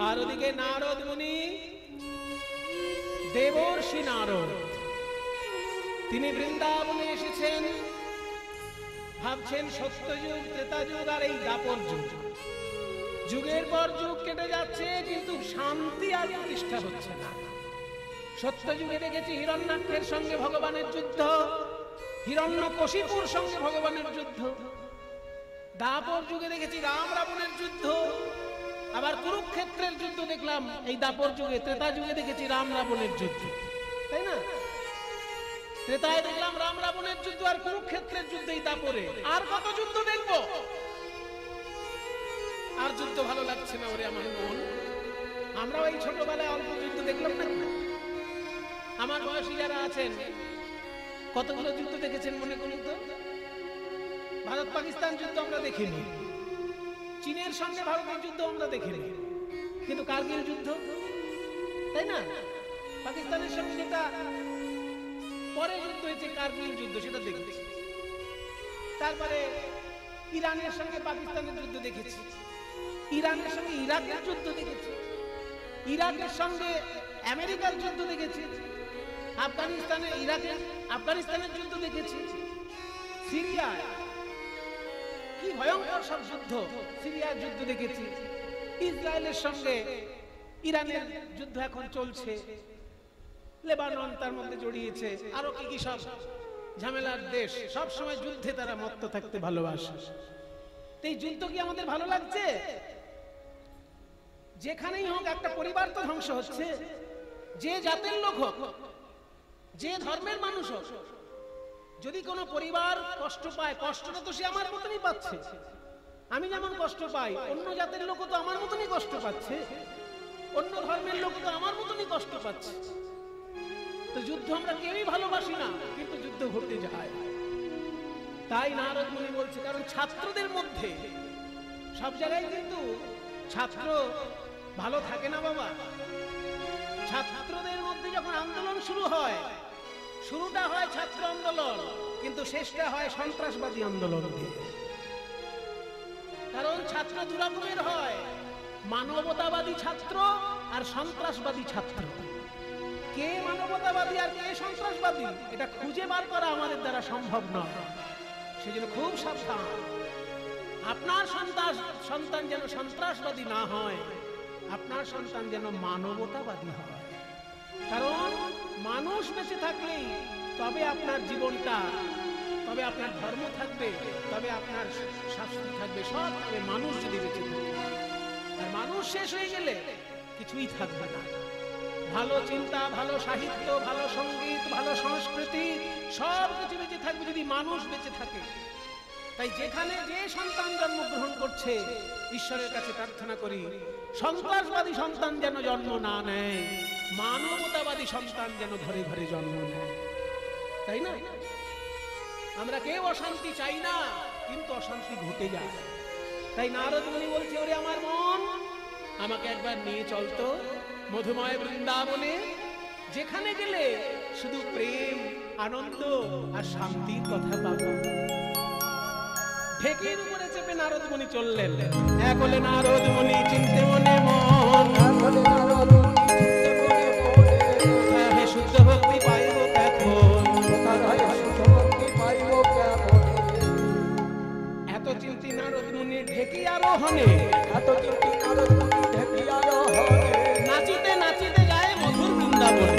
আর ওদিকে নারদ মুনি, দেবর্ষি নারদ, তিনি বৃন্দাবনে এসেছেন। ভাবছেন সত্যযুগ, ত্রেতাযুগ আর এই দ্বাপর যুগ, যুগের পর যুগ কেটে যাচ্ছে, কিন্তু শান্তি আর প্রতিষ্ঠা হচ্ছে না। সত্যযুগে দেখেছি হিরণ্যাক্ষের সঙ্গে ভগবানের যুদ্ধ, হিরণ্যকশিপুর সঙ্গে ভগবানের যুদ্ধ। দ্বাপর যুগে দেখেছি রাম রাবণের যুদ্ধ, আবার কুরুক্ষেত্রের যুদ্ধ দেখলাম এই দ্বাপর যুগে। ত্রেতা যুগে দেখেছি রাম রাবণের যুদ্ধ, তাই না? ত্রেতায় দেখলাম রাম রাবণের যুদ্ধ আর কুরুক্ষেত্রের যুদ্ধ। এই দ্বাপরে আর কত যুদ্ধ দেখবো? আর যুদ্ধ ভালো লাগছে না ওরে আমার মন। আমরাও এই ছোটবেলায় অল্প যুদ্ধ দেখলাম না? আমার বয়সী যারা আছেন কতগুলো যুদ্ধ দেখেছেন মনে করুন তো। ভারত পাকিস্তান যুদ্ধ আমরা দেখিনি, চীনের সঙ্গে ভারতের যুদ্ধ আমরা দেখিনি, কিন্তু কার্গিল যুদ্ধ, তাই না? পাকিস্তানের সঙ্গে যেটা পরে যুদ্ধ হয়েছে কার্গিল যুদ্ধ, সেটা দেখেছি। তারপরে ইরানের সঙ্গে পাকিস্তানের যুদ্ধ দেখেছি, ইরানের সঙ্গে ইরাকের যুদ্ধ দেখেছি, ইরাকের সঙ্গে আমেরিকার যুদ্ধ দেখেছি, আফগানিস্তানের যুদ্ধ দেখেছি, সিরিয়ায় কি ভয়ঙ্কর সব যুদ্ধ, সিরিয়ার যুদ্ধ দেখেছি, ইসরায়েলের সঙ্গে ইরানের যুদ্ধ এখন চলছে, লেবানন তার মধ্যে জড়িয়েছে, আরো কি কি সব ঝামেলার দেশ, সব সময় যুদ্ধে তারা মত্ত থাকতে ভালোবাসে। এই যুদ্ধ কি আমাদের ভালো লাগছে? যেখানেই হোক একটা পরিবার তো ধ্বংস হচ্ছে, যে জাতের লোক হোক, যে ধর্মের মানুষ হোক, যদি কোনো পরিবার কষ্ট পায়, কষ্টটা তো সে আমার মতনই পাচ্ছে। আমি যেমন কষ্ট পাই, অন্য জাতের লোক তো আমার মতনই কষ্ট পাচ্ছে, অন্য ধর্মের লোক তো আমার মতনই কষ্ট পাচ্ছে। তো যুদ্ধ আমরা কেউই ভালোবাসি না, কিন্তু যুদ্ধ ঘটতে যায়। তাই নারদ মুনি বলছে, কারণ ছাত্রদের মধ্যে সব জায়গায় কিন্তু ছাত্র ভালো থাকে না বাবা। ছাত্রদের মধ্যে যখন আন্দোলন শুরু হয়, শুরুটা হয় ছাত্র আন্দোলন, কিন্তু শেষটা হয় সন্ত্রাসবাদী আন্দোলন দিয়ে। কারণ ছাত্র দুরকমের হয়, মানবতাবাদী ছাত্র আর সন্ত্রাসবাদী ছাত্র। কে মানবতাবাদী আর কে সন্ত্রাসবাদী এটা খুঁজে বার করা আমাদের দ্বারা সম্ভব নয়। সেজন্য খুব সাবধান, আপনার সন্তান যেন সন্ত্রাসবাদী না হয়, আপনার সন্তান যেন মানবতাবাদী হয়। কারণ মানুষ বেঁচে থাকলেই তবে আপনার জীবনটা, তবে আপনার ধর্ম থাকবে, তবে আপনার শাস্তি থাকবে, সব থাকবে মানুষ যদি বেঁচে থাকে। আর মানুষ শেষ হয়ে গেলে কিছুই থাকবে না। ভালো চিন্তা, ভালো সাহিত্য, ভালো সঙ্গীত, ভালো সংস্কৃতি সব কিছু বেঁচে থাকবে যদি মানুষ বেঁচে থাকে। তাই যেখানে যে সন্তান জন্মগ্রহণ করছে, ঈশ্বরের কাছে প্রার্থনা করি সন্ত্রাসবাদী সন্তান যেন জন্ম না নেয়, মানবতাবাদী সন্তান যেন ঘরে ঘরে জন্ম নেয়, তাই না? আমরা কেউ অশান্তি চাই না, কিন্তু অশান্তি ঘটে যায়। তাই নারদ মুনি বলছে, ওরে আমার মন, আমাকে একবার নিয়ে চলতো মধুময় বৃন্দাবনে, যেখানে গেলে শুধু প্রেম, আনন্দ আর শান্তির কথা পাবো। ঢেকির উপরে চেপে নারদ মুনি চললেন। এক হলে নারদ মুনি চিনতে মনে মন, হে শুদ্ধ ভক্তি পাইব কেমন, এত চিন্তি নারদ মুনি ঢেকি আরোহণে, নাচিতে নাচিতে যায় মধুর বৃন্দাবনে।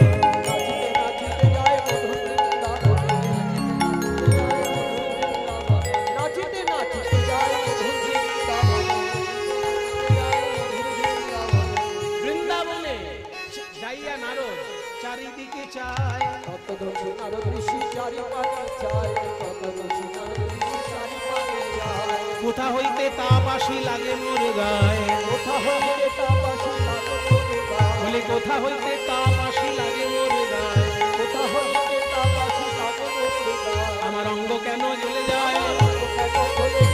বৃন্দাবনে যাইয়া নারদ চারিদিকে চায়, কোথা হইতে তাপ আসি লাগে মোর গায়ে, বলে কোথা হইতে তাপ আসি লাগে মোর গায়ে, আমার অঙ্গ কেন জ্বলে যায়,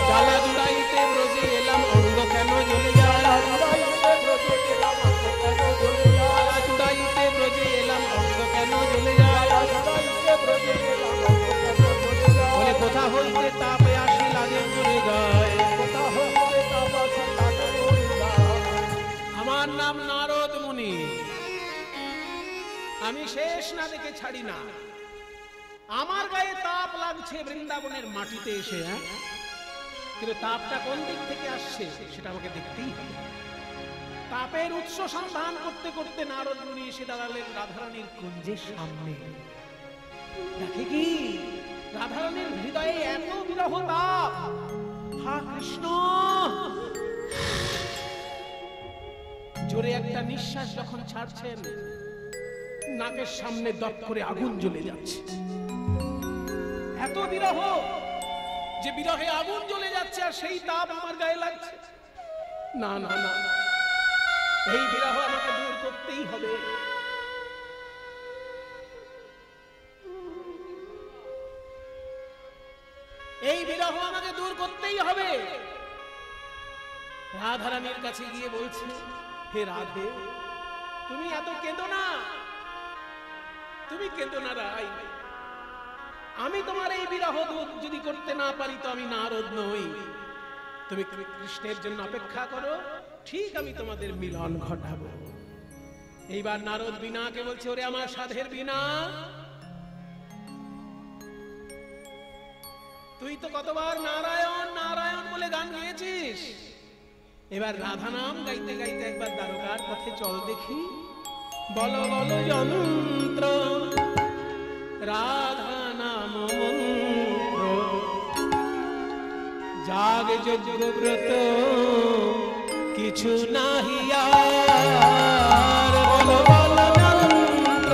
জ্বালা জুড়াইতে ব্রজে এলাম অঙ্গ কেন জ্বলে যায়, জ্বালা জুড়াইতে ব্রজে এলাম অঙ্গ কেন জ্বলে যায়, বলে কোথা হইতে তাপে আসি লাগে মোর গায়ে। আমার নাম নারদ মুনি। আমি শেষ না দেখে ছাড়ি না। আমার গায়ে তাপ লাগছে বৃন্দাবনের মাটিতে এসে, কিন্তু তাপটা কোন দিক থেকে আসছে সেটা আমাকে দেখতেই হবে। তাপের উৎস সন্ধান করতে করতে নারদ মুনি এসে দাঁড়ালেন রাধারানীর কুঞ্জের সামনে। দেখে কি রাধারানীর হৃদয়ে এত বিরহ তাপ। হা কৃষ্ণ, জোরে একটা নিঃশ্বাস যখন ছাড়ছেন, নাকের সামনে দপ করে আগুন জ্বলে যাচ্ছে। এত বিরহ যে বিরহে আগুন জ্বলে যাচ্ছে, আর সেই তাপ আমার গায়ে লাগছে। না না না, এই বিরহ আমাকে দূর করতেই হবে। এই বিরহ আমাকে দূর করতেই হবে। রাধারানীর কাছে গিয়ে বলছে, হে রাধে, তুমি এত কেঁদো না, তুমি কেঁদো না রাই। আমি তোমার এই বিরহ দূর যদি করতে না পারি তো আমি নারদ নই। তুমি কৃষ্ণের জন্য অপেক্ষা করো, ঠিক আমি তোমাদের মিলন ঘটাবো। এইবার নারদ বীণাকে বলছে, ওরে আমার সাধের বীণা, তুই তো কতবার নারায়ণ নারায়ণ বলে গান গেয়েছিস, এবার রাধা নাম গাইতে গাইতে একবার দ্বারকার পথে চল দেখি। বলো বলো যন্ত্র রাধা নাম মন্ত্র, জাগ যজ্ঞ ব্রত কিছু নাহি আর। বলো বলো যন্ত্র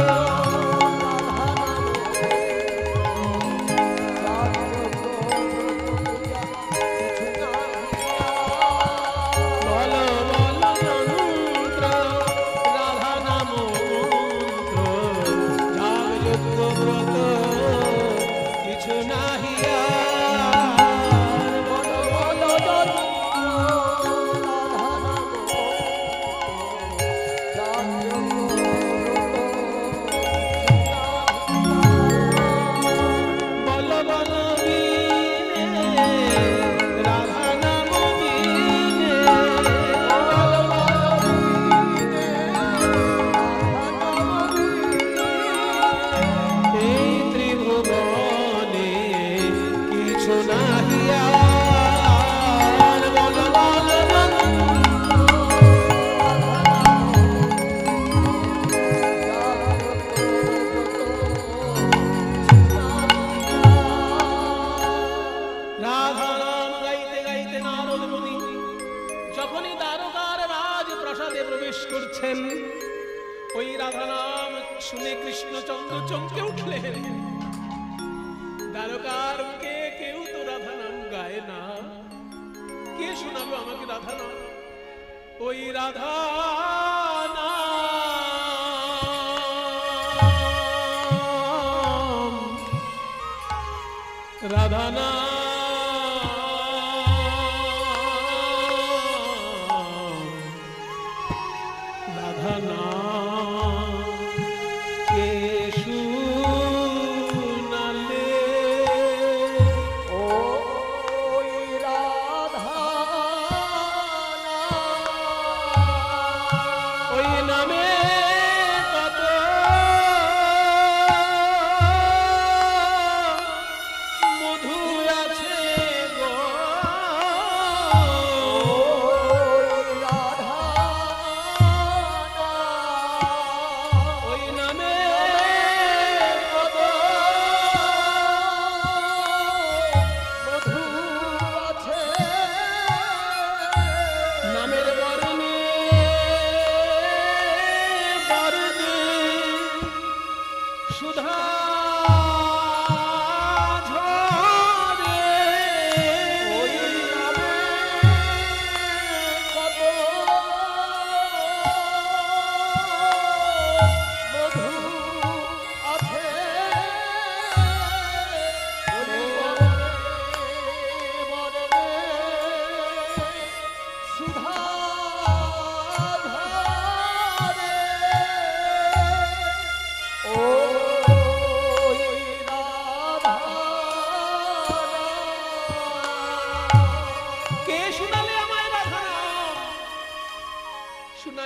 মধু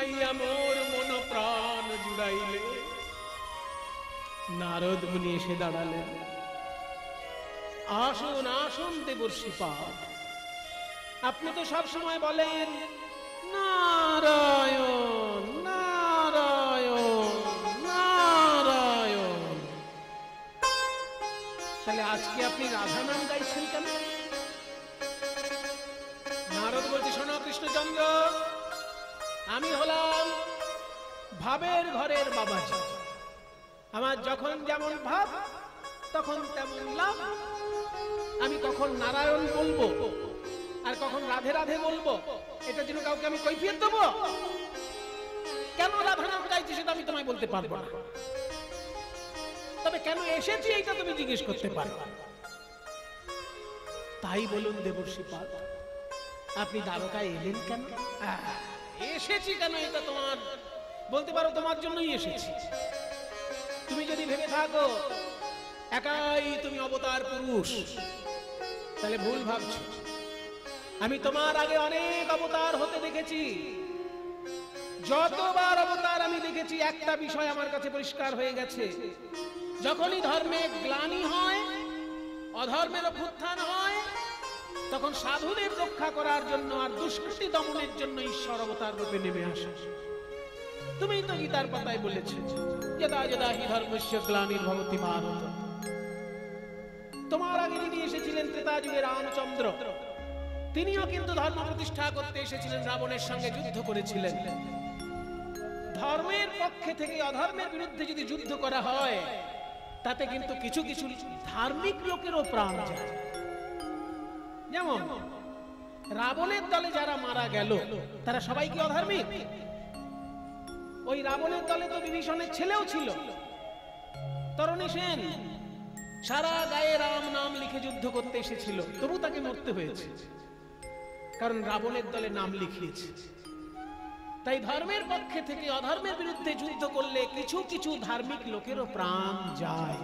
শুনাইয়া মোর মন প্রাণ জুড়াইলে। নারদ মুনি এসে দাঁড়ালেন। আসুন আসুন দেবর্ষি পাদ, আপনি তো সব সময় বলেন নারায়ণ নারায়ণ নারায়ণ, তাহলে আজকে আপনি রাধা নাম গাইছেন কেন? নারদ বলছে, শোনো কৃষ্ণচন্দ্র, আমি হলাম ভাবের ঘরের বাবাজি। আমার যখন যেমন ভাব তখন তেমন লাভ। আমি কখন নারায়ণ বলবো আর কখন রাধে রাধে বলবো, এটা যেন কাউকে আমি কৈফিয়ত দেবো? কেন রাধা নাম গাইছি সেটা আমি তোমায় বলতে পারবো না, তবে কেন এসেছি এইটা তুমি জিজ্ঞেস করতে পারো। তাই বলুন দেবর্ষি পাদ, আপনি দ্বারকায় এলেন কেন? এসেছি কেন এটা তোমার বলতে পারো, তোমার জন্যই এসেছি। তুমি যদি ভেবে থাকো একাই তুমি অবতার পুরুষ, তাহলে ভুল ভাবছো। আমি তোমার আগে অনেক অবতার হতে দেখেছি। যতবার অবতার আমি দেখেছি, একটা বিষয় আমার কাছে পরিষ্কার হয়ে গেছে, যখনই ধর্মে গ্লানি হয়, অধর্মের অভ্যুত্থান হয়, তখন সাধুদের রক্ষা করার জন্য আর দুষ্কৃতি দমনের জন্য ঈশ্বর অবতার রূপে নেমে আসে। তুমি তো গীতার পাতায় বলেছো, যদা যদা হি ধর্মস্য গ্লানির্ভবতি ভারত। তোমার আগে যিনি এসেছিলেন ত্রেতা যুগে রামচন্দ্র, তিনিও কিন্তু ধর্ম প্রতিষ্ঠা করতে এসেছিলেন, রাবণের সঙ্গে যুদ্ধ করেছিলেন। ধর্মের পক্ষে থেকে অধর্মের বিরুদ্ধে যদি যুদ্ধ করা হয়, তাতে কিন্তু কিছু কিছু ধার্মিক লোকেরও প্রাণ যায়। যেমন রাবণের দলে যারা মারা গেল, তারা সবাই কি অধার্মিক? ওই রাবণের দলে তো বিভীষণের ছেলেও ছিল, তরণী সেন। সারা গায়ে রাম নাম লিখে যুদ্ধ করতে এসেছিল, তবু তাকে মরতে হয়েছে, কারণ রাবণের দলে নাম লিখিয়েছে। তাই ধর্মের পক্ষে থেকে অধর্মের বিরুদ্ধে যুদ্ধ করলে কিছু কিছু ধার্মিক লোকেরও প্রাণ যায়।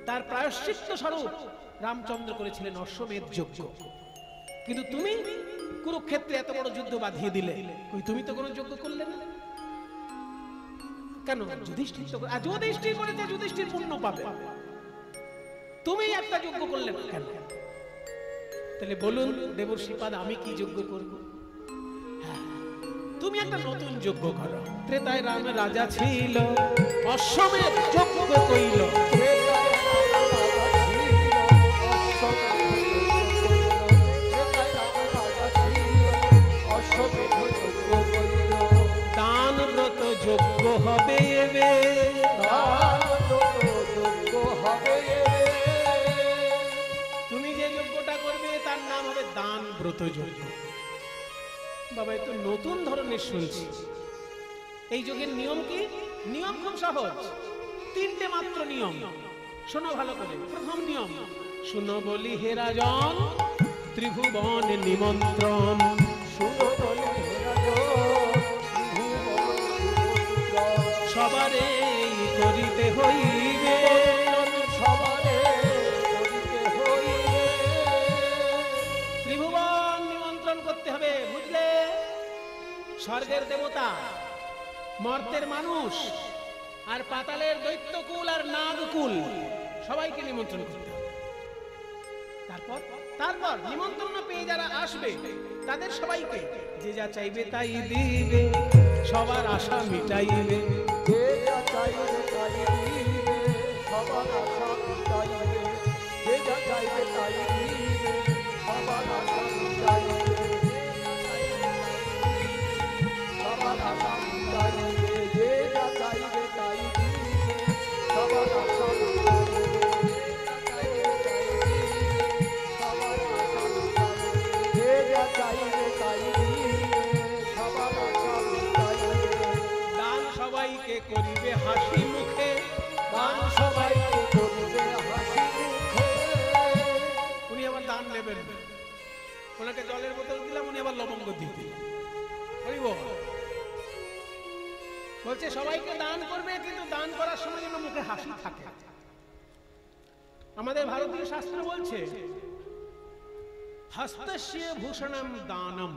তার প্রায়শ্চিত্ত স্বরূপ রামচন্দ্র করেছিলেন অশ্বমেধ যজ্ঞ। কিন্তু তুমি কুরুক্ষেত্রে এত বড় যুদ্ধ বাঁধিয়ে দিলে, তুমি তো কোনো যজ্ঞ করলে না কেন? যুধিষ্ঠির তো, যুধিষ্ঠির করেছে, যুধিষ্ঠির পুণ্য পাবে, তুমি একটা যজ্ঞ করলে না কেন? তাহলে বলুন দেবর্ষি পাদ, আমি কি যজ্ঞ করব? তুমি একটা নতুন যজ্ঞ করো। ত্রেতায় রাম রাজা ছিল, অশ্বমেধ যজ্ঞ কইল। দান ব্রত যজ্ঞ হবে এবে, তুমি যে যজ্ঞটা করবে তার নাম হবে দান ব্রত যজ্ঞ। বাবা, এত নতুন ধরনের শুনছি। এই যজ্ঞের নিয়ম কি? নিয়ম খুব সহজ, তিনটে মাত্র নিয়ম। শোনো ভালো করে। প্রথম নিয়ম, শুনো বলি হে রাজন, ত্রিভুবন নিমন্ত্রণ। সবারে করিতে হইবে, ত্রিভুবন নিমন্ত্রণ করতে হবে, বুঝলে? স্বর্গের দেবতা, মর্তের মানুষ, আর পাতালের দৈত্যকুল আর নাগকুল, সবাইকে নিমন্ত্রণ করতে হবে। তারপর নিমন্ত্রণ পেয়ে যারা আসবে তাদের সবাইকে যে যা চাইবে তাই দিবে, সবার আশা মিটাইবে। যে যা চাইবে তাই দিবে, সবার আশা মিটাইবে। যে যা চাইবে তাই দিবে, সবার আশা মিটাইবে। সবার আশা মিটাইবে। যে যা চাইবে তাই দিবে, সবার আশা মিটাইবে। দান সবাইকে করিবে হাসি মুখে, দান সবাইকে করিবে হাসি মুখে। উনি আবার দান নেবেন, ওনাকে জলের বোতল দিলাম, উনি আবার লবঙ্গ দিতে বলছে সবাইকে দান করবে, কিন্তু দান করার সময় যেন মুখে হাসি থাকে। আমাদের ভারতীয় শাস্ত্র বলছে হস্তস্য ভূষণম দানম,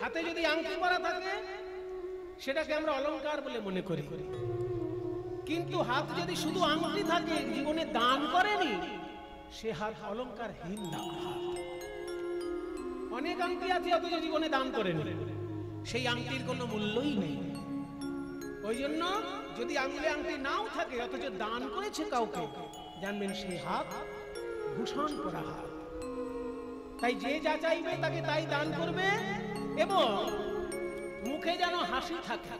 হাতে যদি আংটি পরা থাকে সেটাকে আমরা অলংকার বলে মনে করি, কিন্তু হাত যদি শুধু আংটি থাকে, জীবনে দান করেনি, সে হাত অলংকারহীন না। অনেক আংটি আছে অথচ জীবনে দান করেনি, সেই আংটির কোনো মূল্যই নেই। ওই জন্য যদি আঙুলে আংটি নাও থাকে অথচ দান করেছে কাউকে, জানবেন সেই হাত ভূষণ করা হাত। তাই যে যা চাইবে তাকে তাই দান করবে, এবং মুখে যেন হাসি থাকে।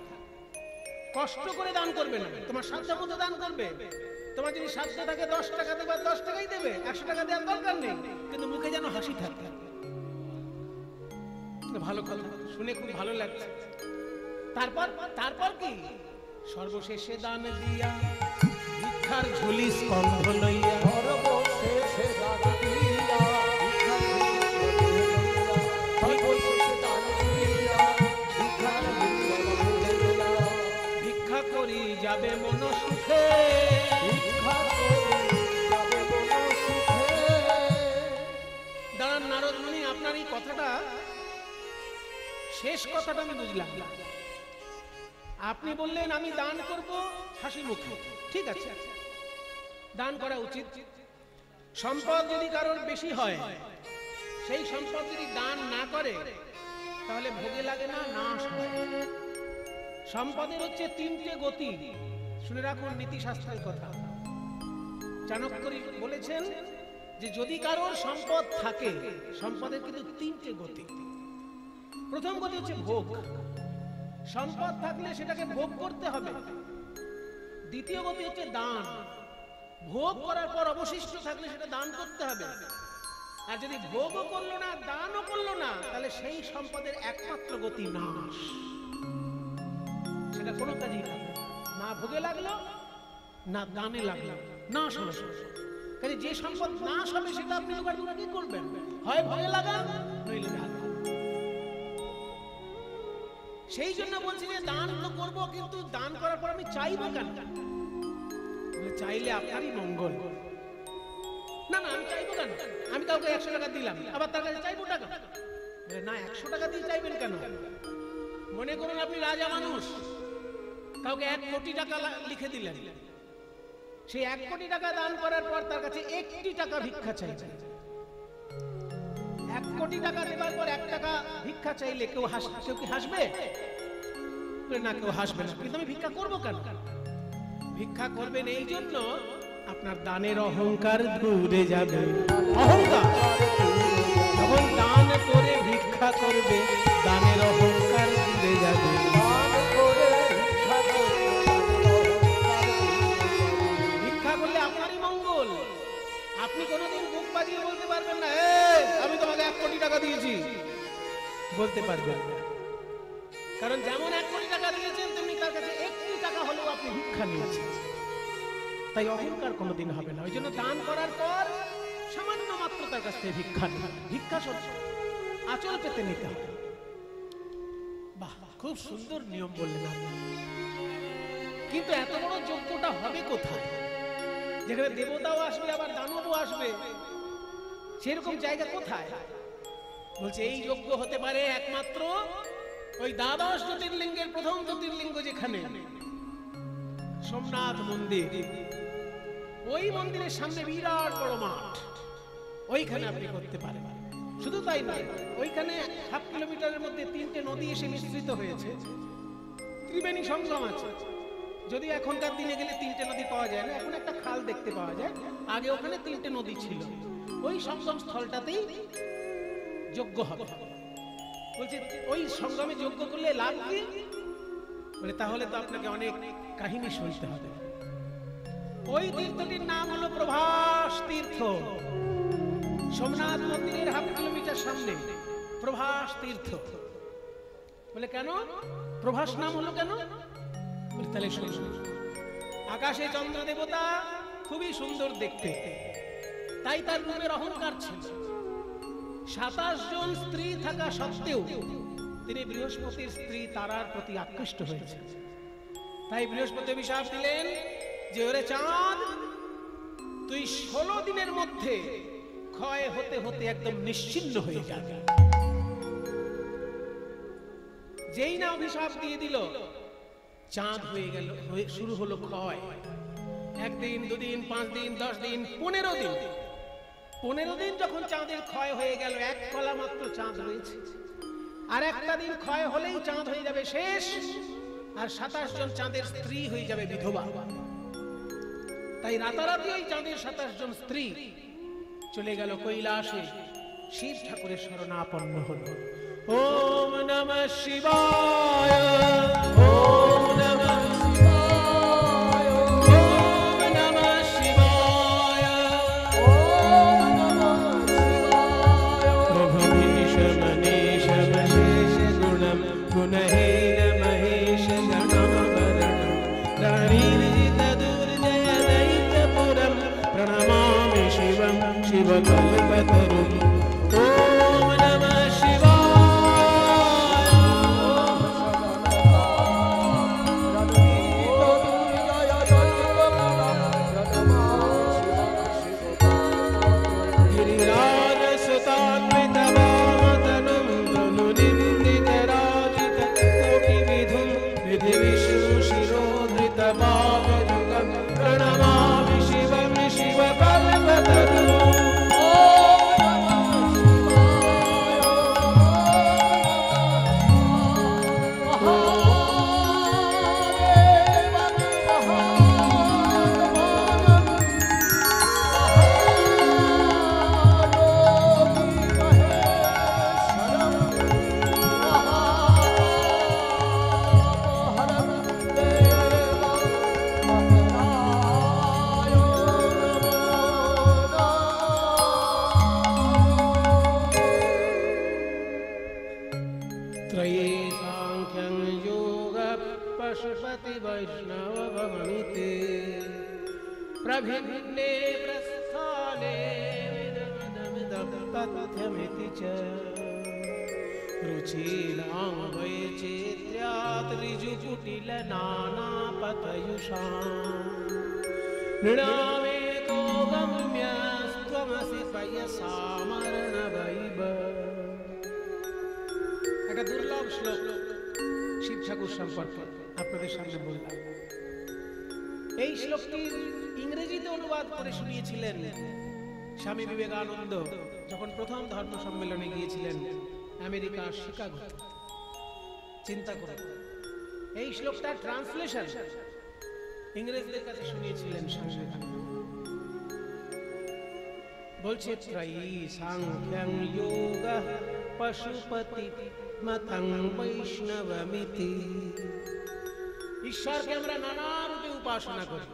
কষ্ট করে দান করবে না, তোমার সাধ্য মতো দান করবে। তোমার যদি সাধ্য থাকে 10 টাকা দেবে, 10 টাকাই দেবে, 100 টাকা দেওয়ার দরকার নেই, কিন্তু মুখে যেন হাসি থাকে। ভালো কথা শুনে খুব ভালো লাগছে। তারপর কি? সর্বশেষে দান দিয়া ভিক্ষার ঝুলি স্কন্ধ লইয়া, সর্বশেষে দান দিয়া ভিক্ষা করি যাবে মন সুখে, দাঁড়ান নারদ মুনি, আপনার এই কথাটা, শেষ কথাটা আমি বুঝলাম। আপনি বললেন আমি দান করব হাসি মুখে, ঠিক আছে, দান করা উচিত। সম্পদ যদি কারোর বেশি হয়, সেই সম্পদ যদি দান না করে তাহলে ভোগে লাগে না, নাশ হয়। সম্পদের হচ্ছে 3টে গতি, শুনে রাখুন নীতিশাস্ত্রের কথা। চাণক্য বলেছেন যে যদি কারোর সম্পদ থাকে, সম্পদের কিন্তু 3টে গতি। প্রথম গতি হচ্ছে ভোগ, সম্পদ থাকলে সেটাকে ভোগ করতে হবে। দ্বিতীয় গতি হচ্ছে দান, ভোগ করার পর অবশিষ্ট থাকলে সেটা দান করতে হবে। আর যদি ভোগও করলো না, দানও করলো না, তাহলে সেই সম্পদের একমাত্র গতি নাশ। সেটা কোনো কাজেই লাগলো না, ভোগে লাগলো না, দানে লাগলো, নাশ হলো। কাজে যে সম্পদ নাশ হবে সেটা আপনি কি করবেন? হয় ভোগে লাগান, নইলে দান। সেই জন্য বলছি যে দান তো করবো, কিন্তু দান করার পর আমি চাইবো কেন? চাইলে আপনারই মঙ্গল। না না, আমি চাইবো কেন? আমি কাউকে 100 টাকা দিলাম, আবার তার কাছে চাইবো টাকা? না, 100 টাকা দিয়ে চাইবেন কেন? মনে করুন আপনি রাজা মানুষ, কাউকে 1 কোটি টাকা লিখে দিলেন, সেই 1 কোটি টাকা দান করার পর তার কাছে 1টি টাকা ভিক্ষা চাইছে। 1 কোটি টাকা দেওয়ার পর 1 টাকা ভিক্ষা চাইলে কেউ কি হাসবে? না, কেউ হাসবে না। কিন্তু আমি ভিক্ষা করবো কেন? ভিক্ষা করবেন এই জন্য আপনার দানের অহংকার দূরে যাবে। অহংকার যখন দান করে ভিক্ষা করবে, দানের অহংকার দূরে যাবে। ভিক্ষা করলে আপনারই মঙ্গল। আপনি কোনোদিন বুক বাজিয়ে বলতে পারবেন না আমি তোমাকে 1 কোটি টাকা দিয়েছি, বলতে পারবেন না। কারণ যেমন 1 কোটি টাকা দিয়েছেন, তেমনি তার কাছে 1টি টাকা হলেও আপনি ভিক্ষা নিয়েছেন। তাই অহংকার কোনোদিন হবে না। ওই জন্য দান করার পর সামান্য মাত্র তার কাছ থেকে ভিক্ষা নিতে হবে। ভিক্ষা সহ্য আঁচল পেতে নিতে হবে। বাহ, খুব সুন্দর নিয়ম বললেন আপনি। কিন্তু এত বড় যজ্ঞটা হবে কোথায়, যেখানে দেবতাও আসবে আবার দানবও আসবে? সেরকম জায়গা কোথায়? বলছে এই যজ্ঞ হতে পারে একমাত্র ওই দ্বাদশ জ্যোতির্লিঙ্গের প্রথম জ্যোতির্লিঙ্গ যেখানে সোমনাথ মন্দির, ওই মন্দিরের সামনে বিরাট বড় মাঠ, ওইখানে আপনি করতে পারেন। শুধু তাই নয়, ওইখানে 7 কিলোমিটারের মধ্যে 3টে নদী এসে মিশ্রিত হয়েছে, ত্রিবেণী সঙ্গম আছে। যদি এখনকার দিনে গেলে 3টে নদী পাওয়া যায় না, এখন একটা খাল দেখতে পাওয়া যায়। আগে ওখানে 3টে নদী ছিল। ওই সঙ্গম স্থলটাতেই যজ্ঞ হবে। বলছে ওই সঙ্গমে যজ্ঞ করলে লাভ কি? বলে তাহলে তো আপনাকে অনেক কাহিনী শুনতে হবে। ওই তীর্থটির নাম হলো প্রভাস তীর্থ। সোমনাথ মন্দিরের 1/2 কিলোমিটার সামনে প্রভাস তীর্থ। বলে কেন প্রভাস নাম হলো কেন? বলে তাহলে শুনুন। আকাশে চন্দ্র দেবতা খুবই সুন্দর দেখতে, তাই তার রূপের অহংকার ছিল। 27 জন স্ত্রী থাকা সত্ত্বেও তিনি বৃহস্পতির স্ত্রী তারার প্রতি আকৃষ্ট হয়েছে। তাই বৃহস্পতি অভিশাপ দিলেন যে ওরে চাঁদ, তুই 16 দিনের মধ্যে ক্ষয় হতে হতে একদম নিশ্চিহ্ন হয়ে যাবে। যেই না অভিশাপ দিয়ে দিল, চাঁদ হয়ে গেল, শুরু হলো ক্ষয়। একদিন, দুদিন, 5 দিন, 10 দিন, 15 দিন। 15 দিন যখন চাঁদের ক্ষয় হয়ে গেল, এক কলা মাত্র চাঁদ রয়েছে। আর একটা দিন ক্ষয় হলেই চাঁদ হয়ে যাবে শেষ, আর 27 জন চাঁদের স্ত্রী হয়ে যাবে বিধবা। তাই রাতারাতি ওই চাঁদের 27 জন স্ত্রী চলে গেল কৈলাসে, শিব ঠাকুরের শরণাপন্ন হল। ওম নমঃ শিবায়, ওম নমঃ শিবায়, ওম নমঃ শিবায়, ওম নমঃ শিবায়। প্রভুমীশ মনীষ মহেশ গুণম গুণহীন মহেশ গণাবরণম रणीरित दुर्जय दैत्यपुरं प्रणमामि शिवं शिवकल्पतरुं। ओम नमः शिवाय। गिरिराजसुतान्वितवामतनुं धनुनिन्दितराजितकोटिविधुं विधिविष्णुशिरोधृतभागजुगं प्रणमामि शिवं शिवकल्पतरुं। त्रये सांख्यं योगः पशुपति वैष्णव भवमिति प्रभिन्ने प्रस्थाने तथ्यमिति च रुचिलां वैचित्र्यात् ऋजुकुटिल नानापतयुषां नृणामेको गम्यस्त्वमसि पयसामरणवैव। একটা দুর্লভ শ্লোক শিব ঠাকুর সম্পর্কে আপনাদের সামনে বললাম। এই শ্লোকটির ইংরেজিতে অনুবাদ করে শুনিয়েছিলেন স্বামী বিবেকানন্দ যখন প্রথম ধর্ম সম্মেলনে গিয়েছিলেন আমেরিকার শিকাগো। চিন্তা করুন, এই শ্লোকটার ট্রান্সলেশন ইংরেজদের কাছে শুনিয়েছিলেন স্বামী বিবেকানন্দ। বলছে ত্রয়ী সাংখ্যং যোগঃ পশুপতি মতং বৈষ্ণবমিতি। ঈশ্বরকে আমরা নানা রূপে উপাসনা করি।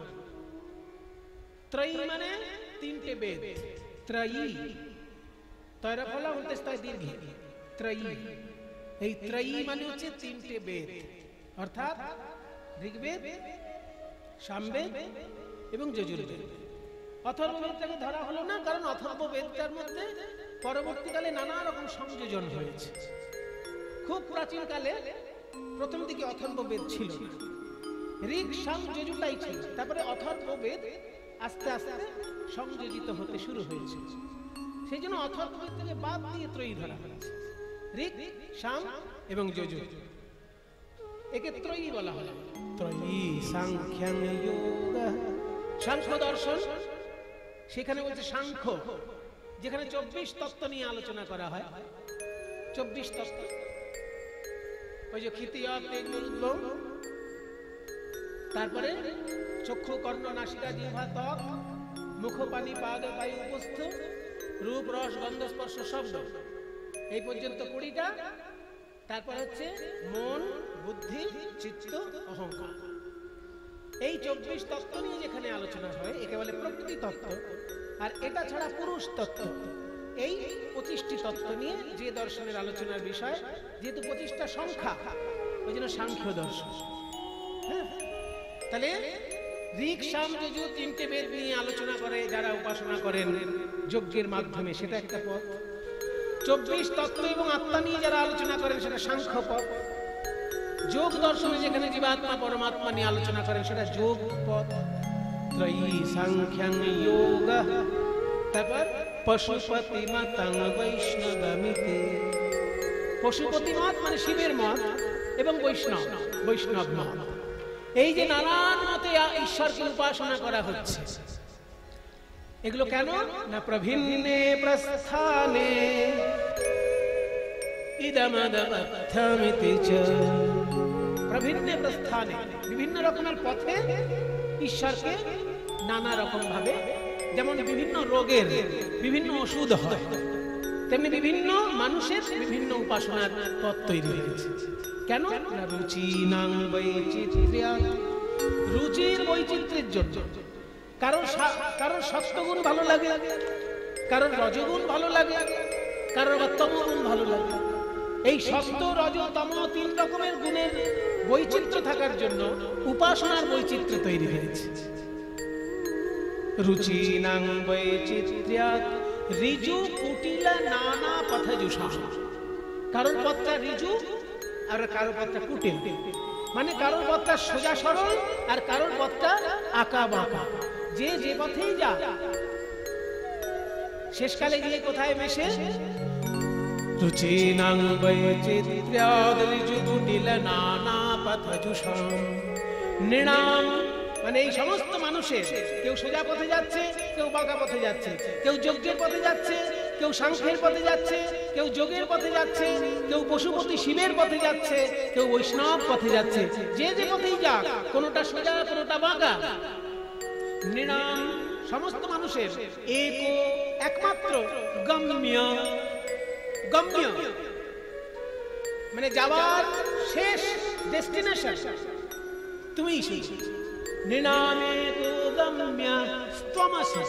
ত্রয়ী মানে তিনটে বেদ। ত্রয়ী তয়রা ফলা অন্ত্যেষ্টায় দীর্ঘ ত্রয়ী। এই ত্রয়ী মানে হচ্ছে তিনটে বেদ, অর্থাৎ ঋগ্বেদ, সামবেদ এবং যজুর্বেদ। অথর্ববেদটাকে ধরা হলো না, কারণ অথর্ববেদটার মধ্যে পরবর্তীকালে নানা রকম সংযোজন হয়েছে। খুব প্রাচীন কালে প্রথম দিকে অথর্ববেদ ছিল না, ঋগ সাম যজুটাই ছিল। তারপরে অথর্ববেদ আস্তে আস্তে সংযোজিত হতে শুরু হয়েছে। সেই জন্য অথর্ববেদ থেকে বাদ দিয়ে ত্রয়ী ধরা হয়েছে, ঋগ, সাম এবং যজুর। একে ত্রয়ী বলা হয়। ত্রয়ী সাংখ্যং যোগঃ, সাংখ্য দর্শন। সেখানে বলছে সাংখ্য, যেখানে 24 তত্ত্ব নিয়ে আলোচনা করা হয়। 24 তত্ত্ব, ওই যে ক্ষিতিয়ত, তারপরে চক্ষু, কর্ণ, নাসিকা, জিহ্বা, ত্বক, মুখ, পানি, পাদ, বায়ু, উপস্থ, রূপ, রস, গন্ধ, স্পর্শ, শব্দ, এই পর্যন্ত 20টা। তারপর হচ্ছে মন, বুদ্ধি, চিত্ত, অহংকার। এই 24 তত্ত্ব নিয়ে যেখানে আলোচনা হয় একে বলে প্রকৃতি তত্ত্ব। আর এটা ছাড়া পুরুষ তত্ত্ব। এই 25টি তত্ত্ব নিয়ে যে দর্শনের আলোচনার বিষয়, যেহেতু 25টা সংখ্যা, ওই জন্য সাংখ্য দর্শন। তাহলে ঋগ, সাম, যজুর তিনটে বেদ নিয়ে আলোচনা করে যারা উপাসনা করেন যজ্ঞের মাধ্যমে, সেটা একটা পথ। 24 তত্ত্ব এবং আত্মা নিয়ে যারা আলোচনা করেন সেটা সাংখ্য পথ। যোগ দর্শনে যেখানে জীবাত্মা পরমাত্মা নিয়ে আলোচনা করেন সেটা যোগ পথ। ত্রয়ী সাংখ্যং যোগঃ। তারপর পশুপতি মতং বৈষ্ণবমিতি। পশুপতি মত মানে শিবের মত, এবং বৈষ্ণব মত। এই যে নানান মতে ঈশ্বরকে উপাসনা করা হচ্ছে, এগুলো কেন না প্রভিন্নে প্রস্থানে ইদমদমথমিতি চ। প্রভিন্নে প্রস্থানে বিভিন্ন রকমের পথে ঈশ্বরকে নানা রকম ভাবে, যেমন বিভিন্ন রোগের বিভিন্ন ওষুধ হয়, তেমনি বিভিন্ন মানুষের বিভিন্ন উপাসনার পথ তৈরি হয়েছে। কেন না রুচিনাং বৈচিত্র্যাৎ, রুচির বৈচিত্র্যের জন্য। কারোর সত্যগুণ ভালো লাগে, কারোর রজগুণ ভালো লাগে, কারোর তমগুণ ভালো লাগে। এই সত্য রজ তম তিন রকমের গুণের বৈচিত্র্য থাকার জন্য উপাসনার বৈচিত্র্য তৈরি হয়েছে। রুচিনাং বৈচিত্র্যাৎ ঋজু কুটিল নানা পথযুষা। কারোর পথটা ঋজু আর কারোর পথটা কুটিল, মানে কারোর পথটা সোজা সরল আর কারোর পথটা আঁকা বাঁকা। যে যে পথেই যা, শেষকালে গিয়ে কোথায় মেশে? রুচিনাং বৈচিত্র্যাৎ ঋজু কুটিল নানা পথযুষা। নৃণাম মানে এই সমস্ত মানুষের, কেউ সোজা পথে যাচ্ছে, কেউ বাঁকা পথে যাচ্ছে, কেউ যজ্ঞের পথে যাচ্ছে, কেউ সাংখ্যের পথে যাচ্ছে, কেউ যোগের পথে যাচ্ছে, কেউ পশুপতি শিবের পথে যাচ্ছে, কেউ বৈষ্ণব পথে যাচ্ছে। যে যে পথেই যাক, কোনোটা সোজা কোনোটা বাঁকা। নৃণাম সমস্ত মানুষের एको একমাত্র গম্য, গম্য মানে যাওয়ার শেষ ডেস্টিনেশন তুমি। নৃণামে গম্য ত্বমসি,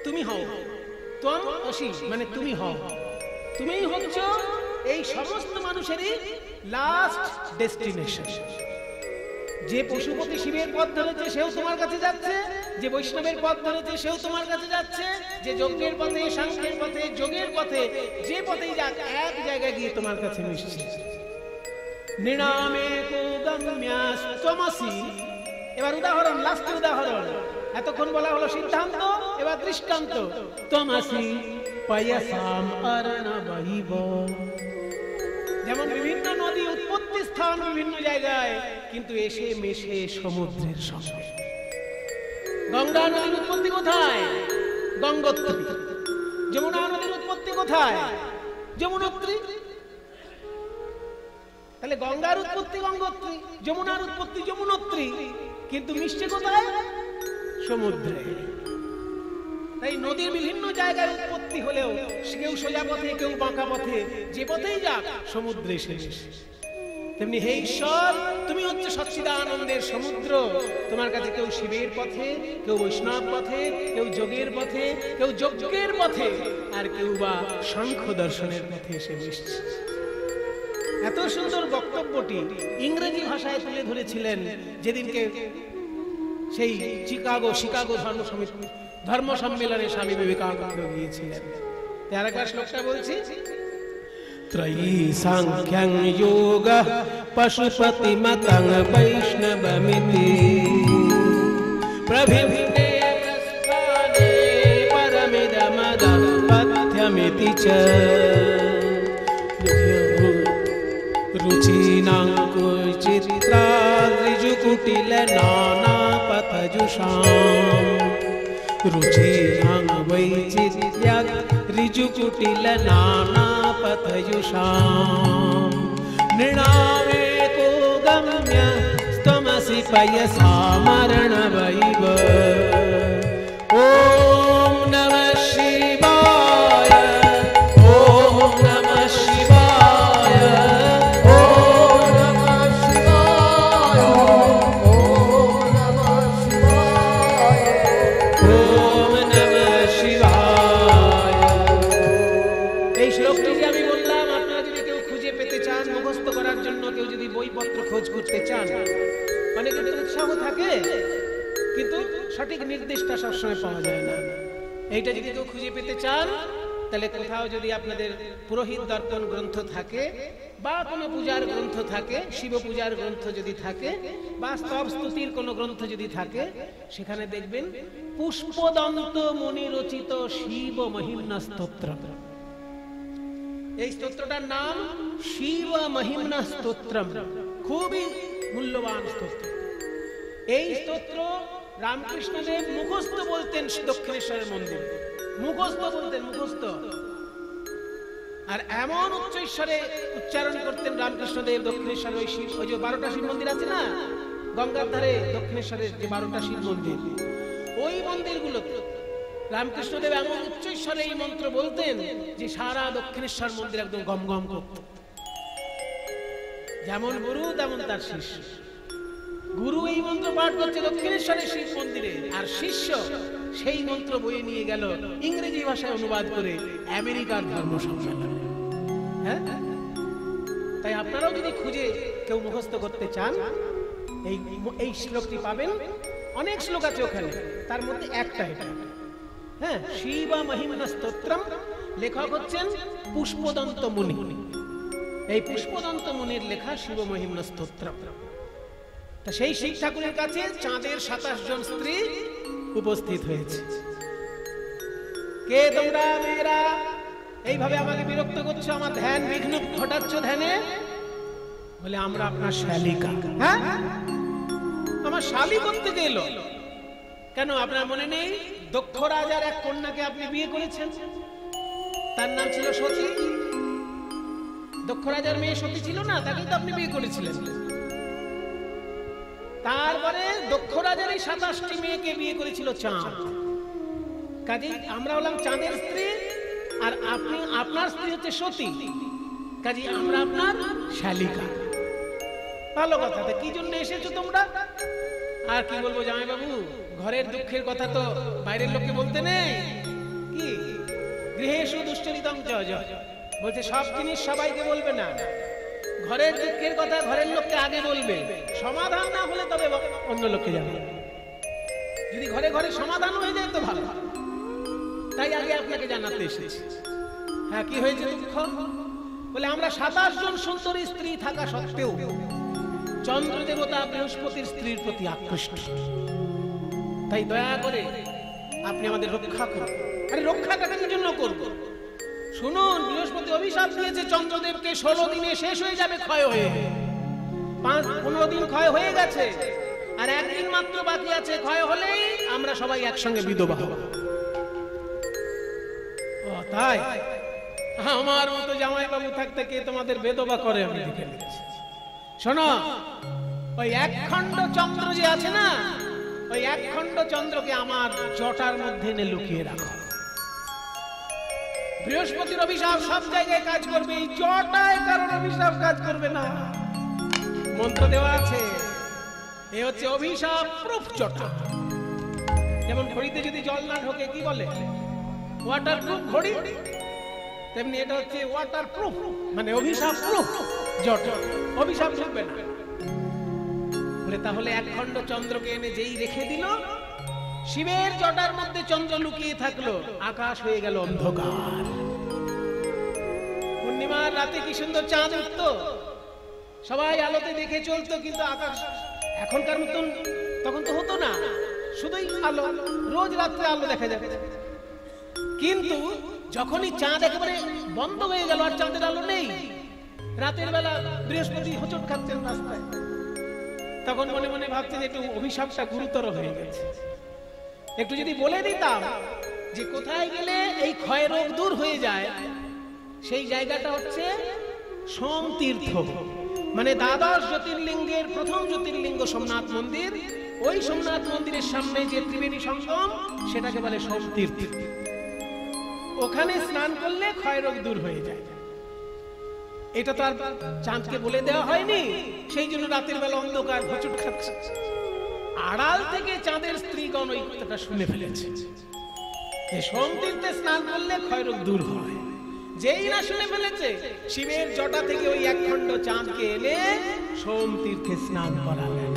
তুমি হও। ত্বম অসি মানে তুমি হও, তুমিই হচ্ছ এই সমস্ত মানুষেরই লাস্ট ডেস্টিনেশন। যে পশুপতি শিবের পথ ধরেছে সেও তোমার কাছে যাচ্ছে, যে বৈষ্ণবের পথ ধরেছে সেও তোমার কাছে যাচ্ছে, যে যজ্ঞের পথে সাংখ্যের পথে যোগের পথে যে পথেই যাক, এক জায়গায় গিয়ে তোমার কাছে মিশছে। নৃণামে গম্যাস্তমসি। এবার উদাহরণ, লাস্ট উদাহরণ। এতক্ষণ বলা হলো সিদ্ধান্ত, এবার দৃষ্টান্ত। তমসি পয়সাম অর্ণবৈব। যেমন বিভিন্ন নদী উৎপত্তি স্থান বিভিন্ন জায়গায়, কিন্তু এসে মেশে সমুদ্রের সঙ্গে। গঙ্গা নদীর উৎপত্তি কোথায়? গঙ্গোত্রী। যমুনা নদীর উৎপত্তি কোথায়? যমুনোত্রী। তাহলে গঙ্গার উৎপত্তি গঙ্গোত্রী, যমুনার উৎপত্তি যমুনোত্রী, কিন্তু মিশছে কোথায়? সমুদ্রে। তাই নদীর বিভিন্ন জায়গায় উৎপত্তি হলেও কেউ সোজা পথে কেউ বাঁকা পথে, যে পথেই যাক সমুদ্রে এসে মিশে। তেমনি হে ঈশ্বর, তুমি হচ্ছে সচ্চিদানন্দের সমুদ্র। তোমার কাছে কেউ শিবের পথে, কেউ বৈষ্ণব পথে, কেউ যোগের পথে, কেউ যজ্ঞের পথে, আর কেউ বা সাংখ্য দর্শনের পথে এসে মিশছে। এত সুন্দর বক্তব্যটি ইংরেজি ভাষায় তুলে ধরেছিলেন যেদিনকে সেই শিকাগো ধর্ম সম্মেলনে স্বামী বিবেকানন্দ গিয়েছিলেন। আরেকবার শ্লোকটা বলছি। ত্রয়ী সাংখ্যং যোগ পশুপতি মতং বৈষ্ণবমিতি প্রভিন্নে প্রস্থানে পরমিদমদপথ্যমিতি চ। রুচিনাং কুচিত্রাৎ ঋজু কুটিল নানা পথযুষাম। রুচিনাং বৈচিত্র্যাৎ ঋজু কুটিল নানা পথযুষাম। নৃণামেকো গম্য স্তমসি পয়সামর্ণবৈব। ওম নমঃ শিবায়, ওম নমঃ শিবায়, ওম নমঃ শিবায়, ওম নমঃ শিবায়, ওম নমঃ শিবায়। এই শ্লোকটি যে আমি বললাম, আপনারা যদি কেউ খুঁজে পেতে চান, মুখস্থ করার জন্য কেউ যদি বইপত্র খোঁজ করতে চান, অনেকের উৎসাহ থাকে কিন্তু সঠিক নির্দেশটা সবসময় পাওয়া যায় না। এইটা যদি কেউ খুঁজে পেতে চান, তাহলে কোথাও যদি আপনাদের পুরোহিত দর্পণ গ্রন্থ থাকে বা কোনো পূজার গ্রন্থ থাকে, শিব পূজার গ্রন্থ যদি থাকে বা স্তব স্তুতির কোনো গ্রন্থ যদি থাকে, সেখানে দেখবেন পুষ্পদন্ত মুনি রচিত শিব মহিম্না স্তোত্র। এই স্তোত্রটার নাম শিব মহিম্না স্তোত্রম। খুবই মূল্যবান স্তোত্র। এই স্তোত্র রামকৃষ্ণদেব মুখস্থ বলতেন দক্ষিণেশ্বরের মন্দিরে, মুখস্থ বলতেন, মুখস্থ। আর এমন উচ্চৈশ্বরে উচ্চারণ করতেন রামকৃষ্ণদেব দক্ষিণেশ্বরের ওই যে 12টা শিব মন্দির আছে না গঙ্গার ধারে, দক্ষিণেশ্বরের যে 12টা শিব মন্দির, ওই মন্দিরগুলোতে রামকৃষ্ণদেব এমন উচ্চৈশ্বরে এই মন্ত্র বলতেন যে সারা দক্ষিণেশ্বর মন্দির একদম গম গম করত। যেমন গুরু তেমন তার শিষ্য। গুরু এই মন্ত্র পাঠ করছে দক্ষিণেশ্বরের শিব মন্দিরে, আর শিষ্য সেই মন্ত্র বয়ে নিয়ে গেল ইংরেজি ভাষায় অনুবাদ করে আমেরিকার ধর্ম সম্মেলনে। হ্যাঁ, তাই আপনারাও যদি খুঁজে কেউ মুখস্থ করতে চান এই শ্লোকটি পাবেন। অনেক শ্লোক আছে ওখানে, তার মধ্যে একটা এটা। হ্যাঁ, শিব মহিম্না স্তোত্রম, লেখক হচ্ছেন পুষ্পদন্ত মুনি। এই পুষ্পদন্ত মুনির লেখা শিব মহিম্না স্তোত্রম। তা সেই শিব ঠাকুরের কাছে চাঁদের 27 জন স্ত্রী উপস্থিত হয়েছে। কে তোমরা মেয়েরা এইভাবে আমাকে বিরক্ত করছো, আমার ধ্যান বিঘ্ন ঘটাচ্ছ ধ্যানে? বলে আমরা আপনার শালিকা। হ্যাঁ, আমার শালি করতে গেল কেন? আপনার মনে নেই দক্ষ রাজার এক কন্যাকে আপনি বিয়ে করেছেন, তার নাম ছিল সতী। দক্ষ রাজার মেয়ে সতী ছিল না, তাকেই তো আপনি বিয়ে করেছিলেন। তারপরে দক্ষ রাজার এই 27টি মেয়েকে বিয়ে করেছিল চাঁদ। কাজে আমরা হলাম চাঁদের স্ত্রী, আর আপনি আপনার স্ত্রী হচ্ছে সতী। কাজে আমরা আপনার শালিকা। ভালো কথা। কি জন্য এসেছো তোমরা? আর কি বলবো জামাই বাবু, ঘরের দুঃখের কথা তো বাইরের লোককে বলতে নেই। কি গৃহেষু দুশ্চরিতং চ, বলছে সব জিনিস সবাইকে বলবে না, ঘরের দুঃখের কথা ঘরের লোককে আগে বলবে, সমাধান না হলে তবে অন্য লোককে জানাবে। যদি ঘরে ঘরে সমাধান হয়ে যায় তো ভালো, তাই আগে আপনাকে জানাতে এসেছি। হ্যাঁ, কি হয়েছে দুঃখ? বলে আমরা 27 জন সুন্দরী স্ত্রী থাকা সত্ত্বেও চন্দ্র দেবতা বৃহস্পতির স্ত্রীর প্রতি আকৃষ্ট। তাই দয়া করে আপনি আমাদের রক্ষা করুন। আরে রক্ষাটা কি জন্য করব? শুনুন, বৃহস্পতি অভিশাপ দিয়েছে চন্দ্রদেবকে 16 দিনে শেষ হয়ে যাবে ক্ষয় হয়ে। 15 দিন ক্ষয় হয়ে গেছে, আর একদিন মাত্র বাকি আছে। ক্ষয় হলেই আমরা সবাই একসঙ্গে বিধবা হব। ও তাই? আমার মতো জামাই বাবু থাকতে কে তোমাদের বেদবা করে আমি দেখে নিচ্ছি। শোনো, ওই একখণ্ড চন্দ্র যে আছে না, ওই একখণ্ড চন্দ্রকে আমার জটার মধ্যে এনে লুকিয়ে রাখো। বৃহস্পতির অভিশাপ সব জায়গায় কাজ করবে, এই জটায় কারণ অভিশাপ কাজ করবে না। মন্ত্র দেওয়া আছে, এ হচ্ছে অভিশাপ প্রুফ জটা। যেমন ঘড়িতে যদি জল না ঢোকে কি বলে? ওয়াটার প্রুফ ঘড়ি। তেমনি এটা হচ্ছে ওয়াটার প্রুফ, মানে অভিশাপ প্রুফ জটা। অভিশাপ ঢুকবে না। বলে তাহলে একখণ্ড চন্দ্রকে এনে যেই রেখে দিল, শিবের জটার মধ্যে চন্দ্র লুকিয়ে থাকলো, আকাশ হয়ে গেল অন্ধকার। পূর্ণিমার রাতে কি সুন্দর চাঁদ উঠত, সবাই আলোতে দেখে চলতো, কিন্তু আকাশ এখনকার মতন তখন তো হতো না, শুধুই আলো, রোজ রাত্রে আলো দেখা যাবে। কিন্তু যখনই চাঁদ একেবারে বন্ধ হয়ে গেল, আর চাঁদের আলো নেই, রাতের বেলা বৃহস্পতি হোঁচট খাচ্ছেন রাস্তায়, তখন মনে মনে ভাবছেন একটু অভিশাপটা গুরুতর হয়ে গেছে। একটু যদি বলে দিতাম যে কোথায় গেলে এই ক্ষয় রোগ দূর হয়ে যায়, সেই জায়গাটা হচ্ছে সোম তীর্থ, মানে দ্বাদশ জ্যোতির্লিঙ্গের প্রথম জ্যোতির্লিঙ্গ সোমনাথ মন্দির। ওই সোমনাথ মন্দিরের সামনে যে ত্রিবেণী সঙ্গম, সেটাকে বলে সোম তীর্থ। ওখানে স্নান করলে ক্ষয় রোগ দূর হয়ে যায়। এটা তো আর চাঁদকে বলে দেওয়া হয়নি, সেই জন্য রাতের বেলা অন্ধকার হোঁচট খাচ্ছে। আড়াল থেকে চাঁদের স্ত্রীগণ ওই কথাটা শুনে ফেলেছে যে সোম তীর্থে স্নান করলে ক্ষয় রোগ দূর হয়। যেই না শুনে ফেলেছে, শিবের জটা থেকে ওই একখণ্ড চাঁদকে এনে সোম তীর্থে স্নান করালেন,